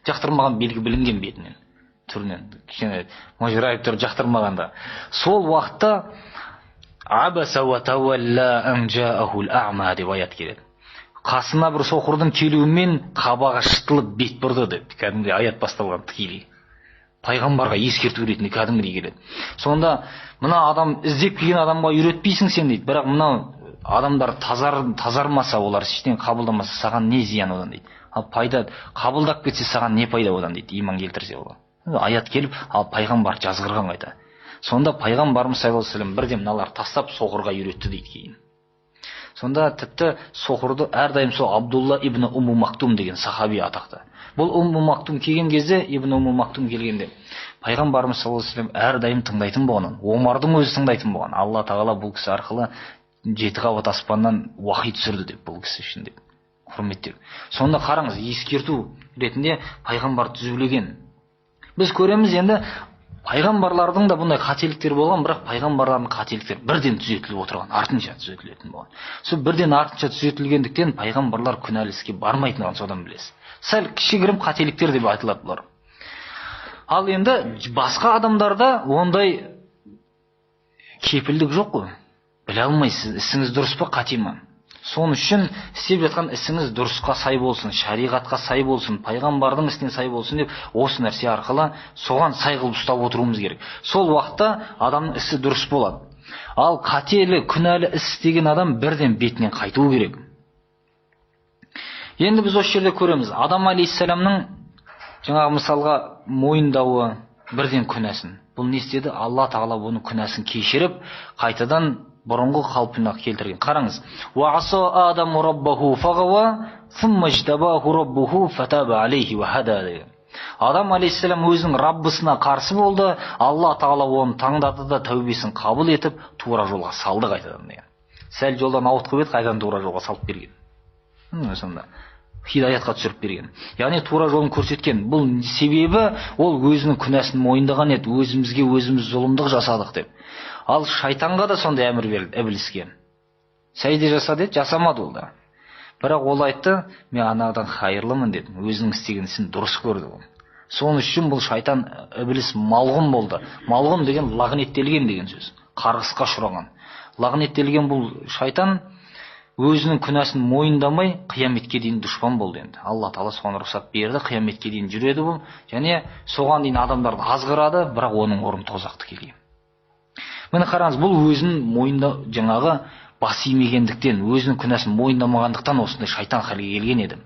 [SPEAKER 1] жақтырмаған белгі білінген бетінен, түрінен. Кішкене мажырайып тұр жақтырмағанда. Сол уақытта абаса ва тавалла ан жаахул а'ма деп аят келеді. Қасына бір соқырдың келуімен қабағы шытылып бет бұрды деп кәдімгідей аят басталған тікелей. Пайғамбарға ескерту ретінде кәдімгідей келеді. Сонда мына адам іздеп келген адамға үйретпейсің сен дейді. Бірақ мына адамдар тазармаса, олар ештеңе қабылдамаса, саған не зиян одан дейді. Ал пайда қабылдап кетсе саған не пайда одан дейді, иман келтірсе ол. Аят келіп, ал пайғамбар жазғырған қайта. Сонда пайғамбарымыз саллаллаху алейхи вассалам бірден мыналар тастап соқырға үйретті дейді кейін. Сонда тіпті соқырды әрдайым сол Абдулла ибн Умму Мактум деген сахаби атақты. Бұл Умму Мактум келген кезде, ибн Умму Мактум келгенде пайғамбарымыз саллаллаху алейхи вассалам әрдайым тыңдайтын болған. Омардың өзі тыңдайтын болған. Алла Тағала бұл кісі арқылы 7 қабат аспаннан уахи түсірді деп, бұл кісі үшін деп құрметтеп. Сонда қараңыз, ескерту ретінде пайғамбар түзулеген. Біз көреміз енді пайғамбарлардың да бұндай қателіктер болған, бірақ пайғамбарлардың қателіктер бірден түзетіліп отырған, артынша түзетілетін болған. Сол бірден артынша түзетілгендіктен пайғамбарлар күнәлі іске бармайтындығын содан білесіз. Сәл кішігірім қателіктер деп айтылады бұлар. Ал енді басқа адамдарда ондай кепілдік жоқ қой. Біле алмайсыз, ісіңіз дұрыс па, қате ма? Соның үшін істеп жатқан ісіңіз дұрысқа сай болсын, шариғатқа сай болсын, пайғамбардың ісіне сай болсын деп, осы нәрсе арқылы соған сай қылып ұстап отыруымыз керек. Сол уақытта адамның ісі дұрыс болады. Ал қателі, күнәлі іс істеген адам бірден бетінен қайтуы керек. Енді біз осы жерде көреміз, Адам алейхиссаламның жаңағы мысалға мойындауы бірден күнәсін. Бұл не істеді? Алла Тағала бұның күнәсін кешіріп, қайтадан бұрынғы қалпына келтірген. Қараңыз. Ва аса адаму раббаху фагава, сумма жтабаху раббуху фатаба алейхи ва хада деген. Адам алейхиссалам өзінің Раббысына қарсы болды, Алла Тағала оны таңдады да тәубесін қабыл етіп, тура жолға салды қайтадан деген. Сәл жолдан ауытқып еді, қайтадан тура жолға салып берген. Сонда хидаятқа түсіріп берген. Яғни тура жолын көрсеткен. Бұл себебі ол өзінің күнәсін мойындаған еді, өзімізге өзіміз зұлымдық жасадық деп. Ал шайтанға да сондай әмір берілді, іблиске. Сәжде жаса деді, жасамады ол да. Бірақ ол айтты, мен анағыдан хайырлымын деді. Өзінің істеген ісін дұрыс көрді ол. Соның үшін бұл шайтан, іблис малғұн болды. Малғұн деген лағнеттелген деген сөз. Қарғысқа ұшыраған. Лағнеттелген бұл шайтан өзінің күнәсін мойындамай қияметке дейін дұшпан болды енді. Алла Тағала соған рұқсат берді, қияметке дейін жүреді бұл. Және соған дейін адамдарды азғырады, бірақ оның орны тозақты келген. Міне қараңыз, бұл өзінің мойында жаңағы бас имегендіктен, өзінің күнәсін мойындамағандықтан осындай шайтан халге келген еді.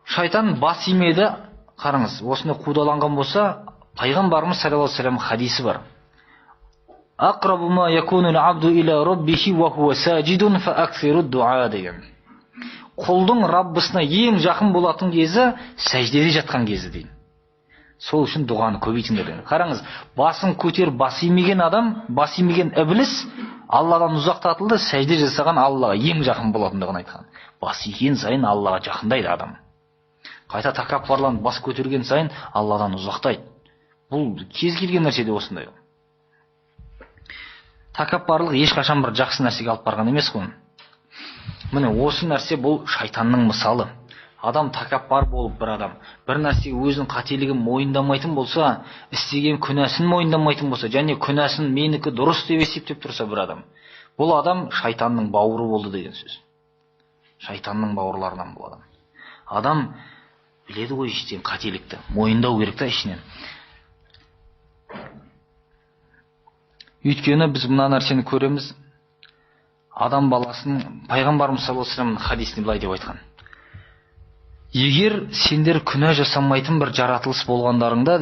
[SPEAKER 1] Шайтан бас имеді, қараңыз, осындай қудаланған болса, пайғамбарымыз саллаллаху алейхи ва саллям хадисі бар. Aqrabu ma yakunu al-'abdu ila rabbihi wa huwa sajidun fa akthiru ad-du'a деген. Құлдың Раббысына ең жақын болатын кезі сәждеде жатқан кезі дейді. Сол үшін дұғаны көбейтіңдер деген. Қараңыз, басын көтер, бас имеген адам, бас имеген іблис Алладан ұзақтатылды, сәжде жасаған Аллаға ең жақын болатындығын айтқан. Бас иген сайын Аллаға жақындайды адам. Қайта тақыраппарланып бас көтерген сайын Алладан ұзақтайды. Бұл кез келген нәрседе осындай. Тәкаппарлық ешқашан бір жақсы нәрсеге алып барған емес қой. Міне осы нәрсе бұл шайтанның мысалы. Адам тәкаппар болып бір адам бір нәрсе өзінің қателігін мойындамайтын болса, істеген күнәсін мойындамайтын болса, және күнәсін менікі дұрыс деп есептеп тұрса бір адам, бұл адам шайтанның бауыры болды деген сөз. Шайтанның бауырларынан бұл адам. Адам біледі ғой іштен қателікті, мойындау керек та ішінен. Өйткені біз мына нәрсені көреміз. Адам баласын пайғамбарымыз саллаллаху алейхи вассалам хадисінде былай деп айтқан: егер сендер күнә жасамайтын бір жаратылыс болғандарыңда,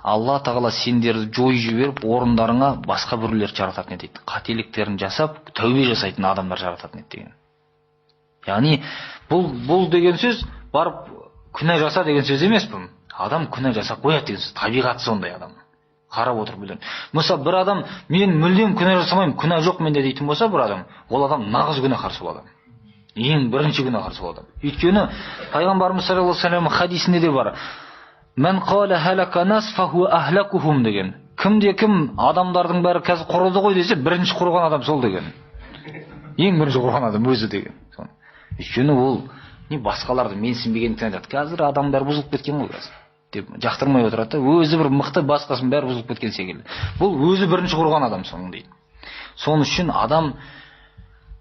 [SPEAKER 1] Алла тағала сендерді жойып жіберіп, орындарыңа басқа біреулер жарататын еді. Қателіктерін жасап, тәубе жасайтын адамдар жарататын еді деген. Яғни бұл деген сөз барып күнә жаса деген сөз емес бұл. Адам күнә жасап қояды деген сөз. Табиғаты сондай адам. Қарап отыр білден. Мысалы бір адам мен мүлдем күнә жасамаймын, күнә жоқ менде дейтін болса бір адам, ол адам нағыз күнәһар сол адам. Ең бірінші күнәһар сол адам. Өйткені пайғамбарымыз саллаллаху алейхи вассалам хадисінде де бар: "Мен қала халака нас фаху ахлакухум" деген. Кім адамдардың бәрі қазір құрыды ғой десе, бірінші құрған адам сол деген. Ең бірінші құрған адам өзі деген. Өйткені ол не басқаларды менсінбегендіктен айтады. Қазір адамдар бұзылып кеткен ғой қазір деп жақтырмай отырады. Өзі бір мықты, басқасын бәрі бұзылып кеткен секілді. Бұл өзі бірінші құрған адам соның дейді. Соның үшін адам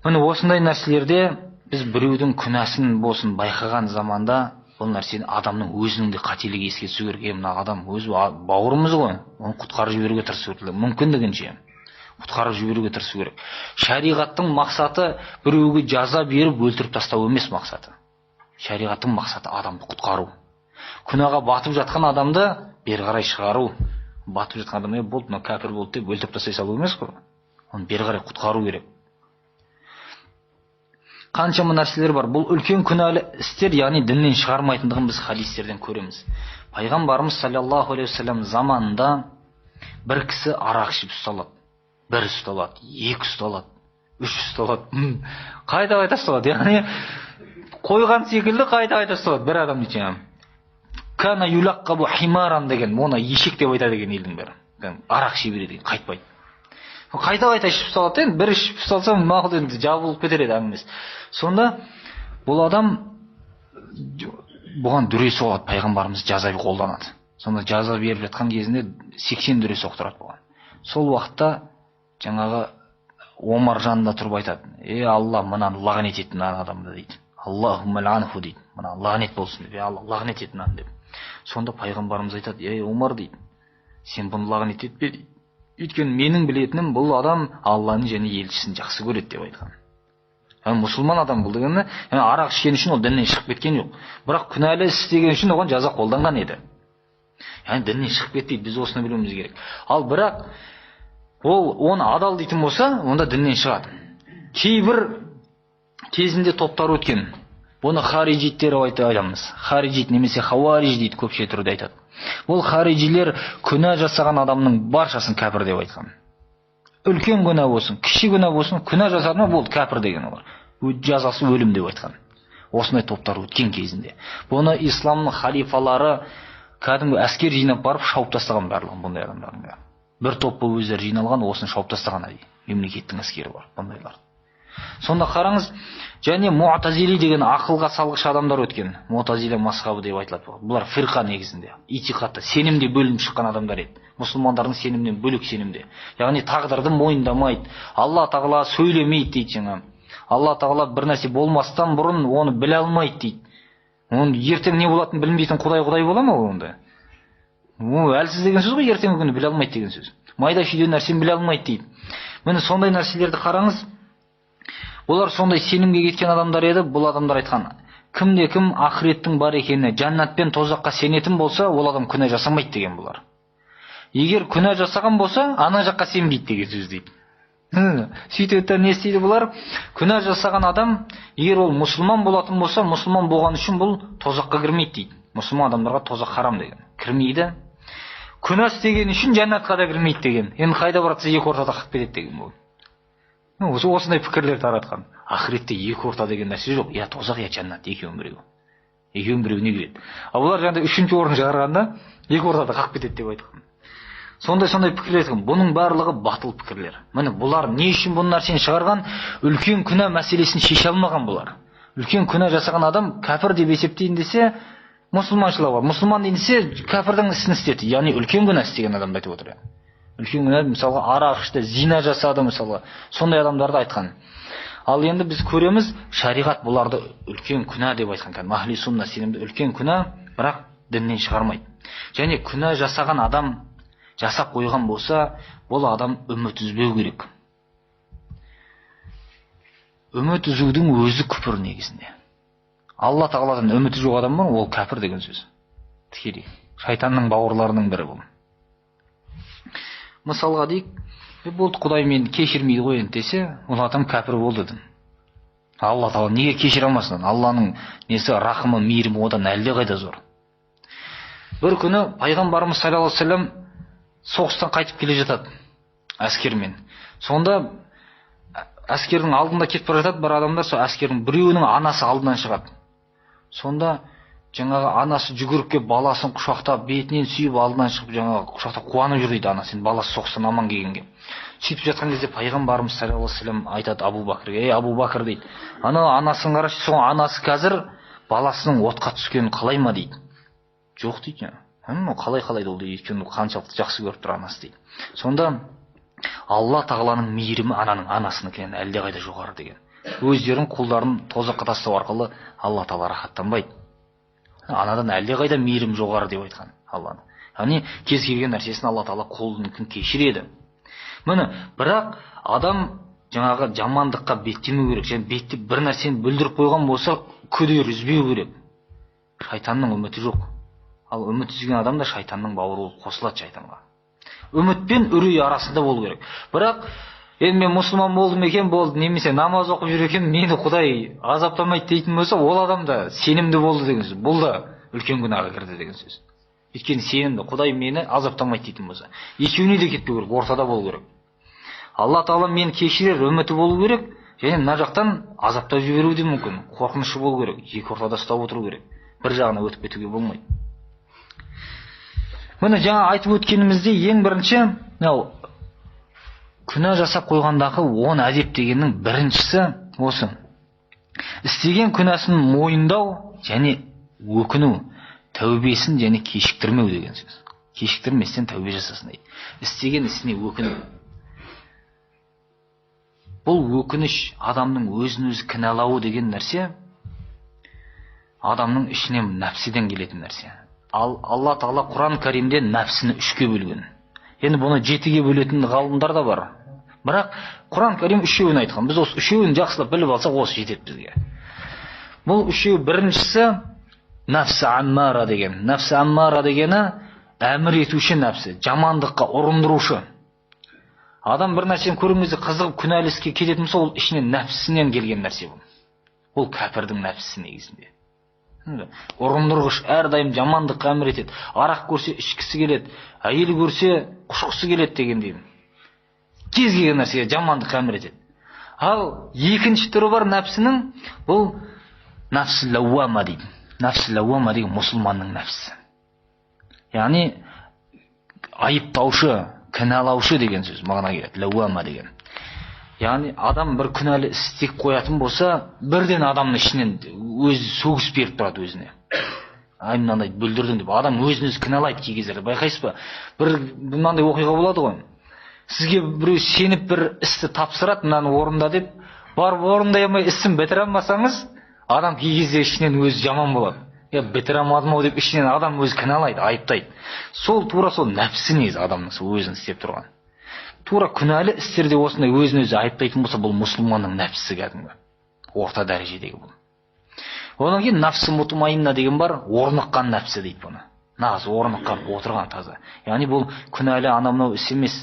[SPEAKER 1] міне осындай нәрселерде біз біреудің күнәсін болсын байқаған заманда бұл нәрсені адамның өзінің де қателігі еске түсу керек. Мына адам өзі бауырымыз ғой, оны құтқарып жіберуге тырысу керек. Мүмкіндігінше құтқарып жіберуге тырысу керек. Шариғаттың мақсаты біреуге жаза беріп өлтіріп тастау емес мақсаты. Шариғаттың мақсаты адамды құтқару. Күнәға батып жатқан адамды бері қарай шығару. Батып жатқан адам болды, мына кәпір болды деп өлтіріп тастай салу емес қой. Оны бері қарай құтқару керек. Қаншама нәрселер бар. Бұл үлкен күнәлі істер, яғни діннен шығармайтындығын біз хадистерден көреміз. Пайғамбарымыз саллаллаху алейхи вассалам заманында бір кісі арақ ішіп ұсталады. Бір ұсталады, екі ұсталады, үш ұсталады. Қайта ұсталады. Яғни қойған секілді қайта ұсталады бір адам дейді. Кана юлаққабу химаран деген, оны ешек деп айтады деген елдің бәрі. Арақ іше береді деген, қайтпайды. Қайта ішіп ұсталады, енді бір ішіп ұсталса мақұл енді жабылып кетер еді әңгімесі. Сонда бұл адам бұған дүре соғады, пайғамбарымыз жаза қолданады. Сонда жаза беріп жатқан кезінде 80 дүре соқтырады бұған. Сол уақытта жаңағы Омар жанында тұрып айтады: Алла мынаны лағнет ет мына адамды дейді. Аллахумма ланху дейді. Мына лағнет болсын деп, Алла лағнет ет мынаны деп. Сонда пайғамбарымыз айтады: Омар дейді, сен бұны лағнет етпе дейді. Өйткені менің білетінім бұл адам Алланы және елшісін жақсы көреді деп айтқан. Мұсылман адам бұл дегені, арақ ішкен үшін ол діннен шығып кеткен жоқ. Бірақ күнәлі іс істеген үшін оған жаза қолданған еді. Яғни діннен шығып кетпейді, біз осыны білуіміз керек. Ал бірақ ол оны адал дейтін болса, онда діннен шығады. Кейбір кезінде топтар өткен. Бұны хариджиттер айтамыз. Хариджит немесе хауариж дейді, көпше түрде айтады. Ол хариджилер күнә жасаған адамның баршасын кәпір деп айтқан. Үлкен күнә болсын, кіші күнә болсын, күнә жасады ма болды кәпір деген олар. Жазасы өлім деп айтқан. Осындай топтар өткен кезінде. Бұны исламның халифалары кәдімгі әскер жинап барып шауып тастаған барлығын бұндай адамдардың. Бір топ болып өздері жиналған, осыны шауып тастаған мемлекеттің әскері бар бұндайлар. Сонда қараңыз, және Муътазили деген ақылға салғыш адамдар өткен. Муътазили мазхабы деп айтылады. Бұлар фирқа негізінде, итиқатта, сенімде бөлініп шыққан адамдар еді. Мұсылмандардың сенімнен бөлек сенімде. Яғни тағдырды мойындамайды. Алла тағала сөйлемейді дейді жаңа. Алла тағала бір нәрсе болмастан бұрын оны біле алмайды дейді. Оның ертең не болатынын білмейтін Құдай бола ма онда? Ол әлсіз деген сөз ғой, ертеңгі күні біле алмайды деген сөз. Майда шүйден нәрсені біле алмайды дейді. Міне сондай нәрселерді қараңыз. Олар сондай сенімге кеткен адамдар еді. Бұл адамдар айтқан: кімде-кім ақыреттің бар екеніне, жәннат пен тозаққа сенетін болса, ол адам күнә жасамайды деген бұлар. Егер күнә жасаған болса, ана жаққа сенбейді деген сөз дейді. Сөйтіп не істейді бұлар? Күнә жасаған адам, егер ол мұсылман болатын болса, мұсылман болған үшін бұл тозаққа кірмейді дейді. Мұсылман адамдарға тозақ харам деген. Кірмейді. Күнә істеген үшін жәннатқа да кірмейді деген. Енді қайда баратса екі ортада қалып кетеді деген бұл. Осындай пікірлер таратқан. Ақыретте екі орта деген нәрсе жоқ. Я тозақ, я жәннат, екеуін біреу. Екеуін біреуіне кіреді. Ал бұлар жаңағыдай үшінші орын шығарғанда екі ортада қалып кетеді деп айтқан. Сондай пікірлер айтқан. Бұның барлығы батыл пікірлер. Міне бұлар не үшін бұл нәрсені шығарған? Үлкен күнә мәселесін шеше алмаған бұлар. Үлкен күнә жасаған адам кәпір деп есептейін десе, мұсылманшылар бар. Мұсылман дейін десе, кәпірдің ісін істеді. Яғни үлкен күнә істеген адамды айтып отыр. Үлкен күнә, мысалға арақ ішті, зина жасады, мысалға. Сондай адамдарды айтқан. Ал енді біз көреміз, шариғат бұларды үлкен күнә деп айтқан. Ахли сунна сенімді үлкен күнә, бірақ діннен шығармайды. Және күнә жасаған адам жасап қойған болса, бұл адам үміт үзбеу керек. Үміт үзудің өзі күпір негізінде. Алла тағаладан үміті жоқ адам бар, ол кәпір деген сөз. Тікелей. Шайтанның бауырларының бірі бұл. Мысалға дейік, болды Құдай мені кешірмейді ғой енді десе, ол адам кәпір болды дін. Алла тағала неге кешіре алмасын? Алланың несі рахымы, мейірімі одан әлде қайда зор. Бір күні пайғамбарымыз саллаллаху алейхи ва саллям соғыстан қайтып келе жатады әскермен. Сонда әскердің алдында кетіп бара жатады бір адамдар, сол әскердің біреуінің анасы алдынан шығады. Сонда жаңағы анасы жүгіріп келіп баласын құшақтап, бетінен сүйіп алдынан шығып, жаңағы құшақтап қуанып жүр дейді анасы, баласы соғыстан аман келгенге. Сөйтіп жатқан кезде пайғамбарымыз саллаллаху алейхи ва саллям айтады Абу Бәкірге: "Ей Абу Бәкір" дейді. "Ана анасын қарашы, сол анасы қазір баласының отқа түскенін қалай ма?" дейді. "Жоқ" дейді. Қалай ол дейді, өйткені қаншалықты жақсы көріп тұр анасы дейді. Сонда Алла тағаланың мейірімі ананың анасыныкінен әлде қайда жоғары деген. Өздерін құлдарын тозаққа тастау арқылы Алла тағала рахаттанбайды. Анадан әлде қайда мейірім жоғары деп айтқан Алланың. Яғни кез келген нәрсесін Алла тағала құлыныкін кешіреді. Міне, бірақ адам жаңағы жамандыққа беттемеу керек. Және беттеп бір нәрсені бүлдіріп қойған болса, күдер үзбеу керек. Шайтанның үміті жоқ. Ал үміт үзген адам да шайтанның бауыры болып қосылады шайтанға. Үміт пен үрей арасында болу керек. Бірақ енді мен мұсылман болдым екен, болды, немесе намаз оқып жүр екен, мені Құдай азаптамайды дейтін болса, ол адам да сенімді болды деген сөз. Бұл да үлкен күнәға кірді деген сөз. Өйткені сенімді, Құдай мені азаптамайды дейтін болса, екеуіне де кетпеу керек, ортада болу керек. Алла тағала мені кешірер, үміті болу керек, және мына жақтан азаптап жіберуі де мүмкін, қорқынышы болу керек, екі ортада ұстап отыру керек. Бір жағына өтіп кетуге болмайды. Міне жаңа айтып өткенімізде ең бірінші, күнә жасап қойғандағы 10 әдеп дегеннің біріншісі осы. Істеген күнәсін мойындау және өкіну, тәубесін және кешіктірмеу деген сөз. Кешіктірместен тәубе жасасын дейді. Істеген ісіне өкіну. Бұл өкініш адамның өзін өзі кінәлауы деген нәрсе адамның ішінен нәпсіден келетін нәрсе. Алла тағала Құран Кәримде нәпсіні 3-ке бөлген. Енді бұны 7-ге бөлетін ғалымдар да бар. Бірақ Құран Кәрим 3-еуін айтқан. Біз осы 3-еуін жақсылап біліп алсақ, осы жетеді бізге. Бұл 3-еу біріншісі нәпсі аммара деген. Нәпсі аммара дегені әмір етуші нәпсі, жамандыққа ұрындырушы. Адам бір нәрсені көрген кезде қызығып күнәлі іске кететін болса, ол ішінен нәпсісінен келген нәрсе бұл. Ол кәпірдің нәпсісі негізінде. Ұрындырғыш, әрдайым жамандыққа әмір етеді. Арақ көрсе ішкісі келеді, әйел көрсе құшқысы келеді дегендей. Кез келген нәрсеге жамандыққа әмір етеді. Ал екінші түрі бар нәпсінің, бұл нәпсі лауама дейді. Нәпсі лауама деген мұсылманның нәпсі. Яғни айыптаушы, кінәлаушы деген сөз мағына келеді. Лауама деген. Яғни адам бір күнәлі істеп қоятын болса, бірден адамның ішінен өзі сөгіс беріп тұрады өзіне. Мынандай бүлдірдің деп. Адам өзін-өзі кінәлайды кей кездерде. Байқайсыз ба? Бір мынандай оқиға болады ғой. Сізге біреу сеніп бір істі тапсырады, мынаны орында деп, барып орындай алмай ісін бітіре алмасаңыз, адам кей кезде ішінен өзі жаман болады. Бітіре алмадым-ау деп ішінен адам өзі кінәлайды, айыптайды. Тура сол нәпсі негізі адамның өзін істеп тұрған. Тура күнәлі істерде осындай өзін-өзі айыптайтын болса, бұл мұсылманның нәпсісі кәдімгі. Орта дәрежедегі бұл. Одан кейін нәпсі мутмаинна деген бар, орныққан нәпсі дейді бұны. Нағыз орныққан, отырған таза. Яғни бұл күнәлі анамнау іс емес.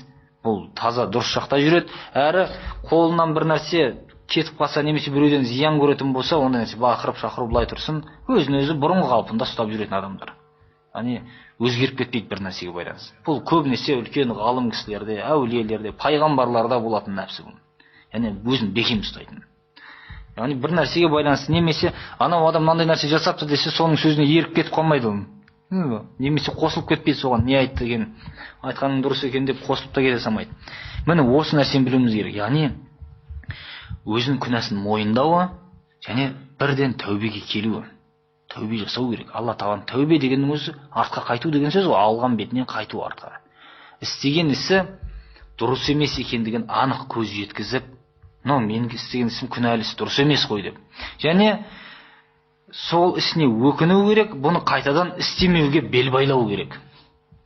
[SPEAKER 1] Бұл таза дұрыс жақта жүреді. Әрі қолынан бір нәрсе кетіп қалса, немесе біреуден зиян көретін болса, ондай нәрсе бақырып шақырып былай тұрсын, өзін-өзі бұрынғы қалпында ұстап жүретін адамдар. Яғни өзгеріп кетпейді бір нәрсеге байланысты. Бұл көбінесе үлкен ғалым кісілерде, әулиелерде, пайғамбарларда болатын нәпсі бұл. Яғни өзін бекем ұстайтын. Яғни бір нәрсеге байланысты, немесе анау адам мынандай нәрсе жасапты десе, соның сөзіне еріп кетіп қалмайды ол. Немесе қосылып кетпейді соған, не айтты екен, айтқаның дұрыс екен деп қосылып та кете салмайды. Міне осы нәрсені білуіміз керек. Яғни өзінің күнәсін мойындауы және бірден тәубеге келуі. Тәубе жасау керек. Алла тағала тәубе дегеннің өзі артқа қайту деген сөз ғой, алған бетінен қайту артқа. Істеген ісі дұрыс емес екендігін анық көз жеткізіп, мен істеген ісім күнәлі іс, дұрыс емес қой деп. Және сол ісіне өкіну керек, бұны қайтадан істемеуге бел байлау керек.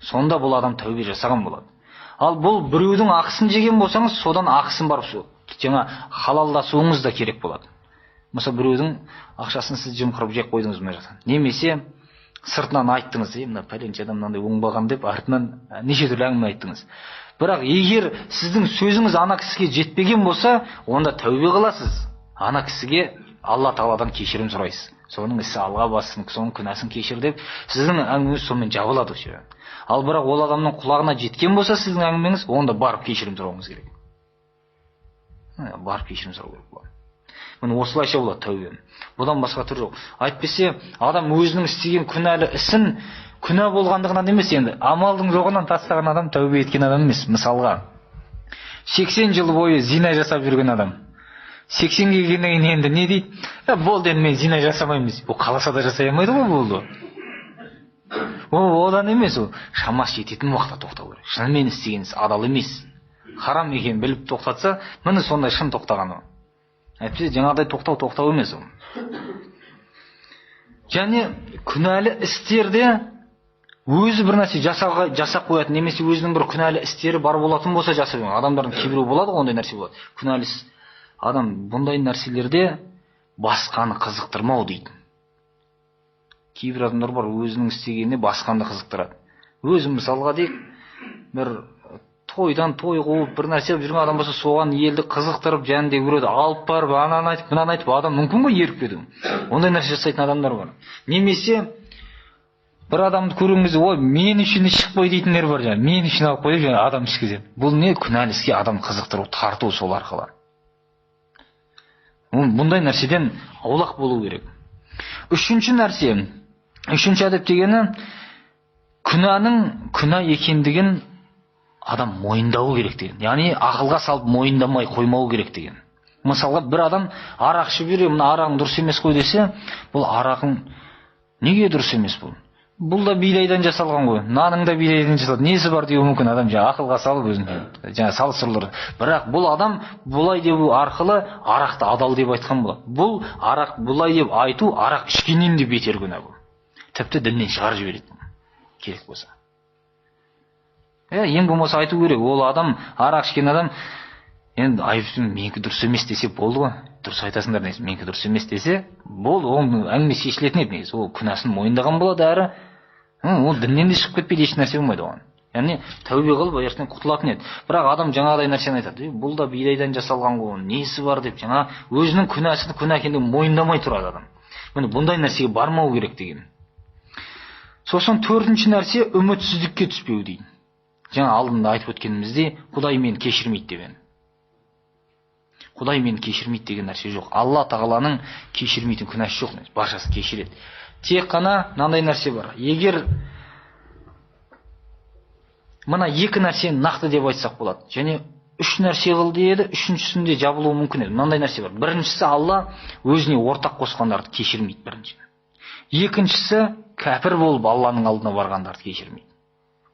[SPEAKER 1] Сонда бұл адам тәубе жасаған болады. Ал бұл біреудің ақысын жеген болсаңыз, содан ақысын барып жаңа халалдасуыңыз да керек болады. Мысалы біреудің ақшасын сіз жымқырып жеп қойдыңыз мына жақтан. Немесе сыртынан айттыңыз, мына пәленше адам мынандай оңбаған деп, артынан неше түрлі әңгіме айттыңыз. Бірақ егер сіздің сөзіңіз ана кісіге жетпеген болса, онда тәубе қыласыз. Ана кісіге Алла тағаладан кешірім сұрайсыз. Соның ісі алға бассын, соның күнәсін кешір деп, сіздің әңгімеңіз сонымен жабылады. Ал бірақ ол адамның құлағына жеткен болса сіздің әңгімеңіз, онда барып кешірім сұрауыңыз керек. Барып кешірім сұрау керек болады. Міне осылайша болады тәубе. Бұдан басқа түр жоқ. Айтпесе, адам өзінің істеген күнәлі ісін күнә болғандығынан емес, енді амалдың жоғынан тастаған адам тәубе еткен адам емес. Мысалға 80 жыл бойы зина жасап жүрген адам 80-ге келгеннен кейін енді не дейді? Болды, енді мен зина жасамаймыз. Ол қаласа да жасай алмайды ғой болды. Одан емес, ол шамасы жететін уақытта тоқтау керек. Шынымен істеген іс адал емес, харам екенін біліп тоқтатса, міне сондай шын тоқтаған ол. Әйтпесе жаңағыдай тоқтау емес ол. Және күнәлі істерде өзі бір нәрсе жасап қоятын, немесе өзінің бір күнәлі істері бар болатын болса жасап қойған. Адамдардың кейбірі болады, ондай нәрсе болады. Күнәлі адам бұндай нәрселерде басқаны қызықтырмау дейді. Кейбір адамдар бар, өзінің істегеніне басқаны қызықтырады. Өзі мысалға дейік, бір тойдан той қуып, бір нәрсе жүрген адам болса, соған елді қызықтырып, жәнде көреді, алып барып, ананы айтып, мынаны айтып, адам мүмкін ғой еріп кету. Ондай нәрсе жасайтын адамдар бар. Немесе бір адамды көрген кезде, ой, мен үшін шықпай дейтіндер бар, мен үшін алып қойып, адам ішкізеді. Бұл не? Күнәлі іске адам қызықтыру, тарту сол арқылы. Бұндай нәрседен аулақ болу керек. Үшінші нәрсе, үшінші әдеп дегені, күнәнің күнә екендігін адам мойындауы керек деген. Яғни ақылға салып мойындамай қоймау керек деген. Мысалға бір адам арақ ішіп жүре, мына арағың дұрыс емес қой десе, бұл арағың неге дұрыс емес бұл? Бұл да бидайдан жасалған ғой. Наның да бидайдан жасалды. Несі бар деуі мүмкін, адам ақылға салып өзін салыстырылыр. Бірақ бұл адам бұлай деу арқылы арақты адал деп айтқан болады. Бұл арақ бұлай деп айту, арақ ішкеннен де бетер күнә бұл. Тіпті діннен шығарып жібереді. Керек болса. Ең болмаса айту керек. Ол адам, арақ ішкен адам, енді айыптың менікі дұрыс емес десе болды ғой. Дұрыс айтасыңдар, менікі дұрыс емес десе, бол, оның әңгіме шешілетін еді. Ол күнәсін мойындаған болады, әрі ол діннен де шығып кетпейді, еш нәрсе болмайды оған. Яғни тәубе қылып ертең құтылатын еді. Бірақ адам жаңағыдай нәрсені айтады. Бұл да бидайдан жасалған ғой, несі бар деп, жаңа өзінің күнәсін күнә екендігін мойындамай тұрады адам. Міне бұндай нәрсеге бармау керек деген. Сосын төртінші нәрсе үмітсіздікке түспеу дейді. Жаңа алдында айтып өткенімізде, Құдай мені кешірмейді деген. Құдай мені кешірмейді деген нәрсе жоқ. Алла тағаланың кешірмейтін күнәсі жоқ, баршасын кешіреді. Тек қана мынандай нәрсе бар. Егер мына екі нәрсені нақты деп айтсақ болады. Және үш нәрсе қылды еді, үшіншісінде жабылуы мүмкін еді. Мынандай нәрсе бар. Біріншісі, Алла өзіне ортақ қосқандарды кешірмейді бірінші. Екіншісі, кәпір болып Алланың алдына барғандарды кешірмейді.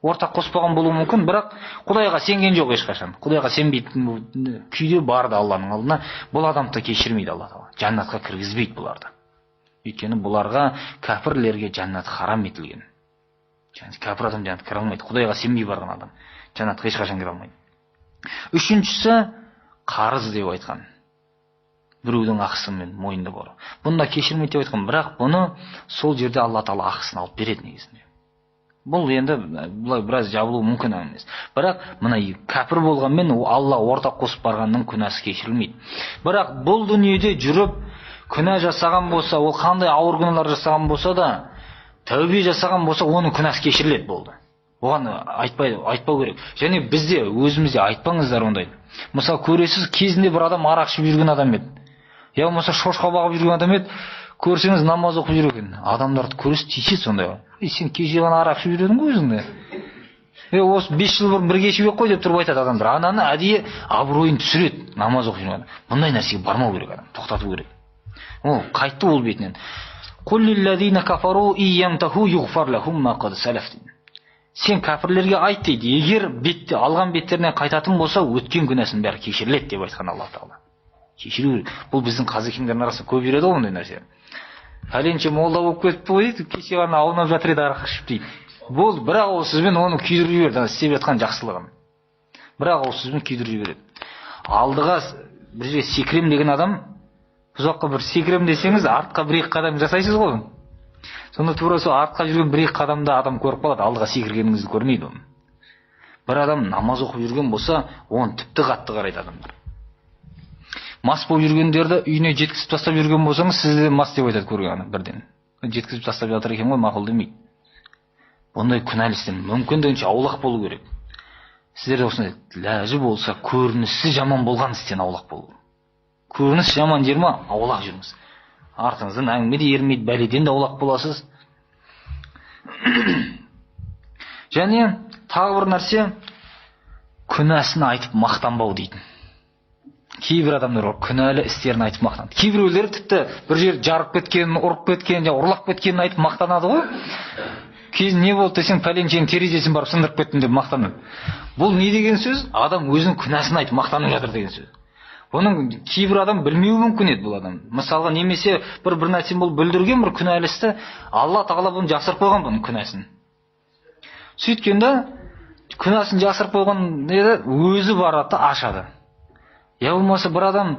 [SPEAKER 1] Ортақ қоспаған болуы мүмкін, бірақ Құдайға сенген жоқ ешқашан. Құдайға сенбейтін күйде барды Алланың алдына. Бұл адамды кешірмейді Алла тағала. Жаннатқа кіргізбейді бұларды. Өйткені бұларға, кәпірлерге жаннат харам етілген. Кәпір адам жаннатқа кіре алмайды. Құдайға сенбей барған адам жаннатқа ешқашан кіре алмайды. Үшіншісі, қарыз деп айтқан. Біреудің ақысымен мойынды бар. Бұнда кешірмейді деп айтқан, бірақ бұны сол жерде Алла тағала ақысын алып береді негізінде. Бұл енді бұлай біраз жабылуы мүмкін емес. Бірақ мына кәпір болғанмен Алла ортақ қосып барғанның күнәсі кешірілмейді. Бірақ бұл дүниеде жүріп күнә жасаған болса, ол қандай ауыр күнәлар жасаған болса да, тәубе жасаған болса, оның күнәсі кешіріледі болды. Оған айтпау керек. Және бізде өзімізде айтпаңыздар ондайды. Мысалы көресіз, кезінде бір адам арақ ішіп жүрген адам еді. Я болмаса шошқа бағып жүрген адам еді. Көрсеңіз намаз оқып жүр екен. Адамдарды көресіз, тиіседі сондай. Сен кеше ғана арақ ішіп жүр едің ғой өзіңде. Осы 5 жыл бұрын бірге ішіп ек қой деп тұрып айтады адамдар. Ананы әдейі абыройын түсіреді намаз оқып жүрген. Мұндай нәрсеге бармау керек адам, тоқтату керек. Ол қайтты ол бетінен. Қул лиллазина кафару иямтаху юғфар лахум ма қад салаф. Сен кәпірлерге айт дейді, егер бетте алған беттерінен қайтатын болса, өткен күнәсінің бәрі кешіріледі деп айтқан Алла Тағала. Кешіру. Бұл біздің қазекеңдердің арасында көп жүреді ғой ондай нәрсе. Пәленше молда болып кетіпті ғой дейді, кеше ғана аунап жатыр еді арақ ішіп дейді. Бұл бір ауыз сөзбен оны күйдіріп жіберді, істеп жатқан жақсылығын. Бір ауыз сөзбен күйдіріп жібереді. Алдыға бір жерге секірем деген адам, ұзаққа бір секірем десеңіз, артқа бір-екі қадам жасайсыз ғой. Сонда тура сол артқа жүрген бір-екі қадамда адам көріп қалады, алдыға секіргеніңізді көрмейді оны. Бір адам намаз оқып жүрген болса, оны тіпті қатты қарайды адамдар. Мас болып жүргендерді үйіне жеткізіп тастап жүрген болсаңыз, сізді мас деп айтады көрген бірден. Жеткізіп тастап жатыр екен ғой, мақұл демейді. Ондай күнәлі істен мүмкіндігінше аулақ болу керек. Сіздер осындай ләжі болса, көрінісі жаман болған істен аулақ болу. Көрініс жаман жер ма, аулақ жүріңіз. Артыңыздан әңгіме де ермейді, бәледен де аулақ боласыз. Және тағы бір нәрсе, күнәсін айтып мақтанбау дейді. Кейбір адамдар бар, күнәлі істерін айтып мақтанады. Кейбіреулер тіпті бір жер жарып кеткенін, ұрып кеткенін, ұрлап кеткенін айтып мақтанады ғой. Кейін не болды десең, пәленшенің терезесін барып сындырып кеттім деп мақтанады. Бұл не деген сөз? Адам өзінің күнәсін айтып мақтанып жатыр деген сөз. Бұның кейбір адам білмеуі мүмкін еді бұл адам. Мысалға немесе бір нәрсені бұл бүлдірген бір күнәлі істі, Алла Тағала бұны жасырып қойған бұның күнәсін. Сөйткенде күнәсін жасырып қойған өзі барады да ашады. Я болмаса бір адам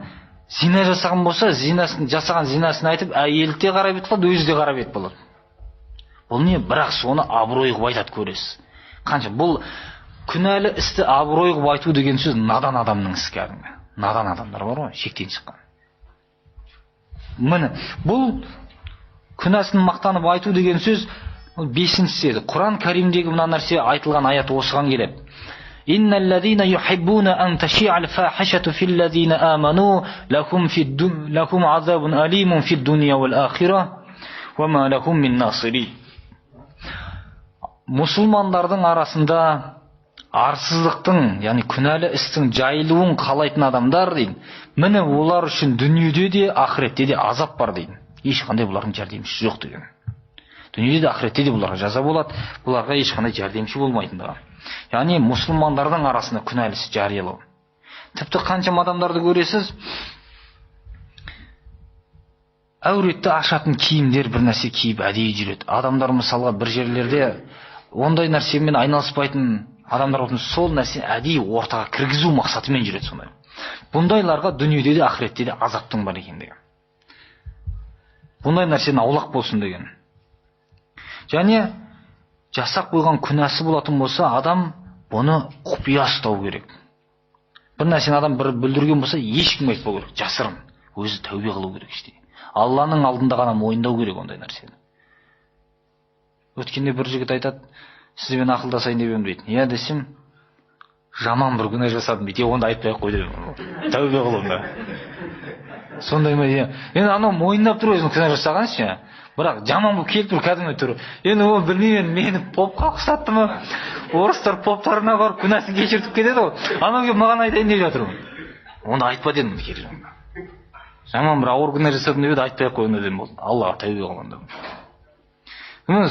[SPEAKER 1] зина жасаған болса, жасаған зинасын айтып, әйелі де қарап ет қалады, өзі де қарап ет болады. Бұл не? Бірақ соны абырой қылып айтады көресіз. Қанша бұл күнәлі істі абырой қылып айту деген сөз надан адамның ісі кәдімгі. Надан адамдар бар ғой, шектен шыққан. Міне, бұл күнәсін мақтанып айту деген сөз 5-ші еді. Құран Кәримдегі мына нәрсе айтылған аят осыған келеді. Инналлазина юхиббуна ан таши'ал фахишату филлазина аману лахум азабун алимун фид дуния вал ахира ва ма лахум мин насири. Мұсылмандардың арасында арсыздықтың, яғни күнәлі істің жайылуын қалайтын адамдар дейді. Міне олар үшін дүниеде де, ақыретте де азап бар дейді. Ешқандай бұлардың жәрдемшісі жоқ деген. Дүниеде де, ақыретте де бұларға жаза болады, бұларға ешқандай жәрдемші болмайтындығы. Яғни мұсылмандардың арасында күнәлісі жариялау. Тіпті қаншама адамдарды көресіз, әуретті ашатын киімдер бір нәрсе киіп әдейі жүреді. Адамдар мысалға бір жерлерде ондай нәрсемен айналыспайтын адамдар болсын, сол нәрсені әдейі ортаға кіргізу мақсатымен жүреді сондай. Бұндайларға дүниеде де ақыретте де азаптың бар екендігі. Бұндай нәрсені аулақ болсын деген. Және жасап қойған күнәсі болатын болса, адам бұны құпия ұстау керек. Бір нәрсені адам бір бүлдірген болса, ешкім айтпау керек, жасырын. Өзі тәубе қылу керек іште. Алланың алдында ғана мойындау керек ондай нәрсені. Өткенде бір жігіт айтады, сізбен ақылдасайын деп едім дейді. Я десем, жаман бір күнә жасадым дейді. Онда айтпай ақ қой деп. Тәубе қылуында. Сондай ма? Енді анау мойындап тұр өзінің күнә жасаған ше. Бірақ жаман болып келіп тұр кәдімгі тұр. Енді ол білмеймін, мені попқа ұқсатты ма? Орыстар поптарына барып күнәсін кешіртіп кетеді ғой. Анау келіп маған айтайын деп жатыр. Онда айтпа дедім керемет. Жаман бір ауыр күнә жасадым деп еді, айтпай ақ қой онда дедім болды. Аллаға тәубе қылғанда.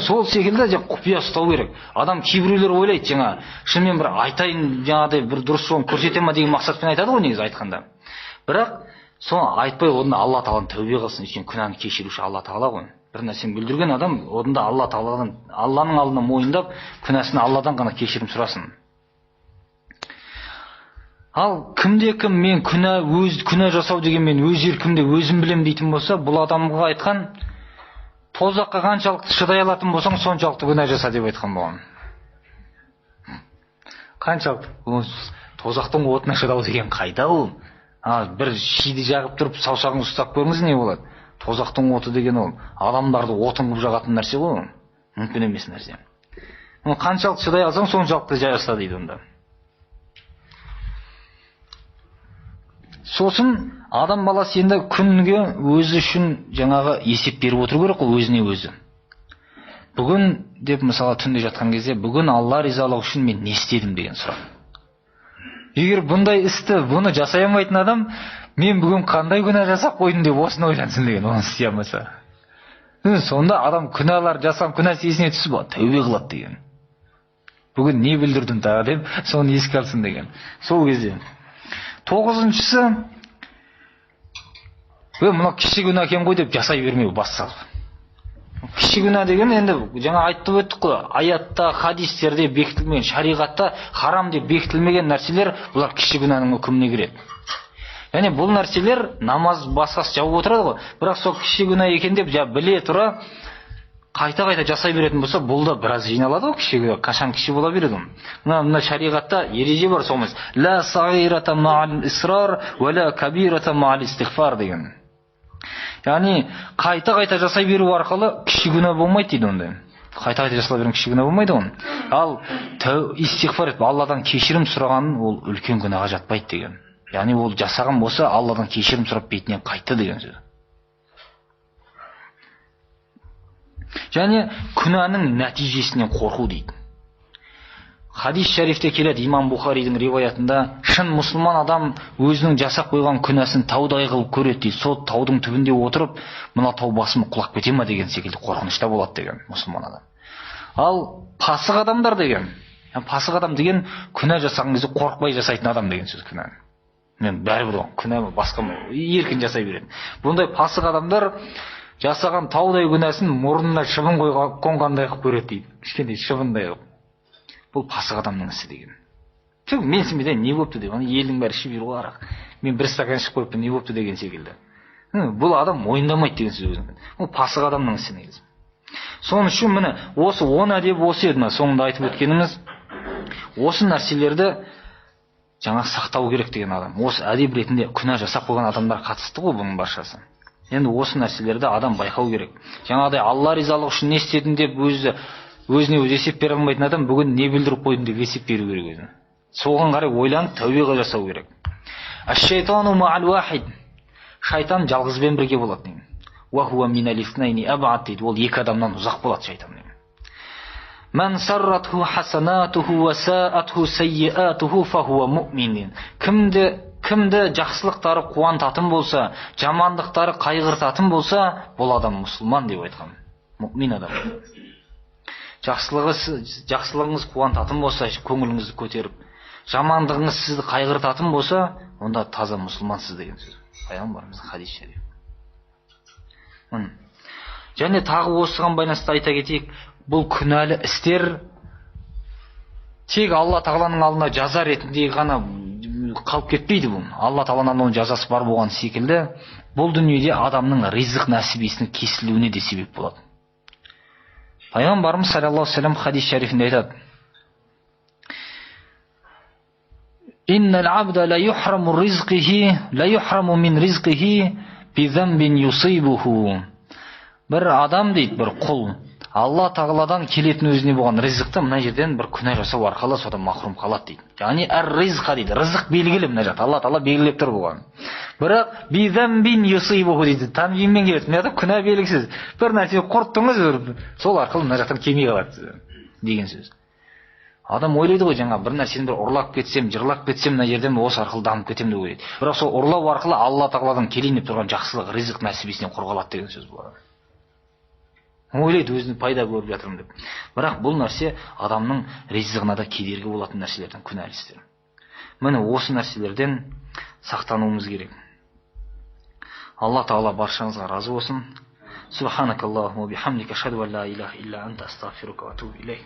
[SPEAKER 1] Сол секілді құпия ұстау керек. Адам кейбіреулер ойлайды, жаңа шынымен бір айтайын, жаңағыдай бір дұрыс жолын көрсете ма деген мақсатпен айтады ғой негізі айтқанда. Бірақ соны айтпай одан Алла Тағала тәубе қылсын, үшін күнәні кешіруші Алла Тағала ғой. Бір нәрсені бүлдірген адам одан Алла Тағаладан, Алланың алдына мойындап, күнәсін Алладан ғана кешірім сұрасын. Ал кім мен күнә жасау деген мен өз еркімде өзім білем дейтін болса, бұл адамға айтқан тозаққа қаншалықты шыдай алатын болсаң, соншалықты күнә жаса деп айтқан болған. Қаншалықты тозақтың отына шыдау деген қайда ол? Бір шиді жағып тұрып, саусағын ұстап көріңіз не болады? Тозақтың оты деген ол адамдарды отын қылып жағатын нәрсе ғой, мүмкін емес нәрсе. Қаншалықты шыдай алсаң, соншалықты жаса дейді онда. Сосын адам баласы енді күнге өзі үшін жаңағы есеп беріп отыру керек қой, өзіне өзі. Бүгін деп мысалы түнде жатқан кезде, бүгін Алла ризалығы үшін мен не істедім деген сұрақ. Егер бұндай істі, бұны жасай алмайтын адам, мен бүгін қандай күнә жасап қойдым деп осыны ойлансын деген, оны істей алмаса. Сонда адам күнәлар жасам, күнәсі есіне түсіп, тәубе қылады деген. Бүгін не білдірдім тағы деп, соны еске алсын деген. Сол кезде. 9-шысы, мына кіші күнә екен ғой деп жасай бермеу бассалып. Кіші күнә деген енді жаңа айтып өттік қой, аятта, хадистерде бекітілмеген, шариғатта харам деп бекітілмеген нәрселер, бұлар кіші күнәнің үкіміне кіреді. Яғни бұл нәрселер намаз басқасы жауып отырады ғой, бірақ сол кіші күнә екен деп біле тұра қайта жасай беретін болса, бұл да біраз жиналады ғой, кіші күнә, қашан кіші бола береді. Мына шариғатта ереже бар солмыз. Ла сағирата ма'ал исрар, ва ла кабирата ма'ал истигфар деген. Яғни қайта жасай беру арқылы кіші күнә болмайды дейді онда. Қайта жасай берген кіші күнә болмайды оны. Ал истигфар етіп, Алладан кешірім сұрағанын ол үлкен күнәға жатпайды деген. Яғни ол жасаған болса, Алладан кешірім сұрап бетінен қайтты деген сөз. Және күнәнің нәтижесінен қорқу дейді. Хадис шарифте келеді, имам Бухаридің риwayатында, шын мұсылман адам өзінің жасап қойған күнәсін таудай қылып көреді дейді. Сол таудың түбінде отырып, мына тау басыма құлап кете ме деген секілді қорқынышта болады деген мұсылман адам. Ал пасық адамдар деген, пасық адам деген күнә жасаған кезде қорқпай жасайтын адам деген сөз күнәні. Мен бәрібір күнә басқа еркін жасай береді. Бұндай пасық адамдар жасаған таудай күнәсін мұрнына шыбын қонғандай қылып көреді дейді. Кішкентай шыбындай қылып. Бұл пасық адамның ісі деген. Менсінбеден не болыпты деп, елдің бәрі ішіп жүр ғой арақ. Мен бір стакан ішіп қойыппын, не болыпты деген секілді. Бұл адам мойындамайды деген сөз өзінің. Ол пасық адамның ісі негізі. Соның үшін міне осы 10 әдеп осы еді, соңында айтып өткеніміз. Осы нәрселерді жаңа сақтау керек деген адам. Осы әдеп ретінде күнә жасап қойған адамдар қатысты ғой бұның баршасы. Енді осы нәрселерді адам байқау керек. Жаңағыдай Алла ризалығы үшін не істедім деп өзіне өзі есеп бере алмайтын адам бүгін не білдіріп қойдым деп есеп беру керек өзіне. Соған қарай ойланып тәубе жасау керек. Аш-шайтану ма'ал вахид. Шайтан жалғызбен бірге болады деген. Ва хуа минал итhnайни аб'ад дейді. Ол екі адамнан ұзақ болады шайтан деген. Ман сарратху хасанатуху ва саатху сайyiатуху фа хуа муъмин. Кімді жақсылықтары қуантатын болса, жамандықтары қайғыртатын болса, бұл адам мұсылман деп айтқан. Муъмин адам. Жақсылығыңыз қуантатын болса, көңіліңізді көтеріп, жамандығыңыз сізді қайғыртатын болса, онда таза мұсылмансыз деген сөз. Пайғамбарымыздың хадис шариф. Және тағы осыған байланысты айта кетейік, бұл күнәлі істер тек Алла Тағаланың алдына жаза ретінде ғана қалып кетпейді бұл. Алла Тағаланың оның жазасы бар болған секілді, бұл дүниеде адамның ризық нәсібесінің кесілуіне де себеп болады. Пайғамбарымыз саллаллаху алейхи ва саллям хадис шарифінде айтады: Иннал абда ла юхраму мин ризқихи би замбин юсибуху. Бір адам дейді, бір құл Алла Тағаладан келетін өзіне болған ризықты мына жерден бір күнә жасау арқылы содан махрум қалады дейді. Яғни әр-ризқа дейді. Рызық белгілі мына жерде. Алла Тағала белгілеп тұр болған. Бірақ би замбин юсибуху дейді. Танвинмен келеді. Мына күнә белгісіз. Бір нәрсе құрттыңыз, сол арқылы мына жақтан келмей қалады деген сөз. Адам ойлайды ғой, жаңа бір нәрсені бір ұрлап кетсем, жырлап кетсем, мына жерден осы арқылы дамып кетем деп ойлайды. Бірақ сол ұрлау арқылы Алла Тағаладан келейін деп тұрған жақсылық, ризық нәсібесінен қорғалады деген сөз болады. Ойлайды өзінің пайда көріп жатырмын деп. Бірақ бұл нәрсе адамның ризығына да кедергі болатын нәрселерден, күнәлі істер. Міне осы нәрселерден сақтануымыз керек. Алла Тағала баршаңызға разы болсын. Субханакаллаху ва бихамдика ашхаду ан ла илаха илля анта астағфирука ва атубу илейк.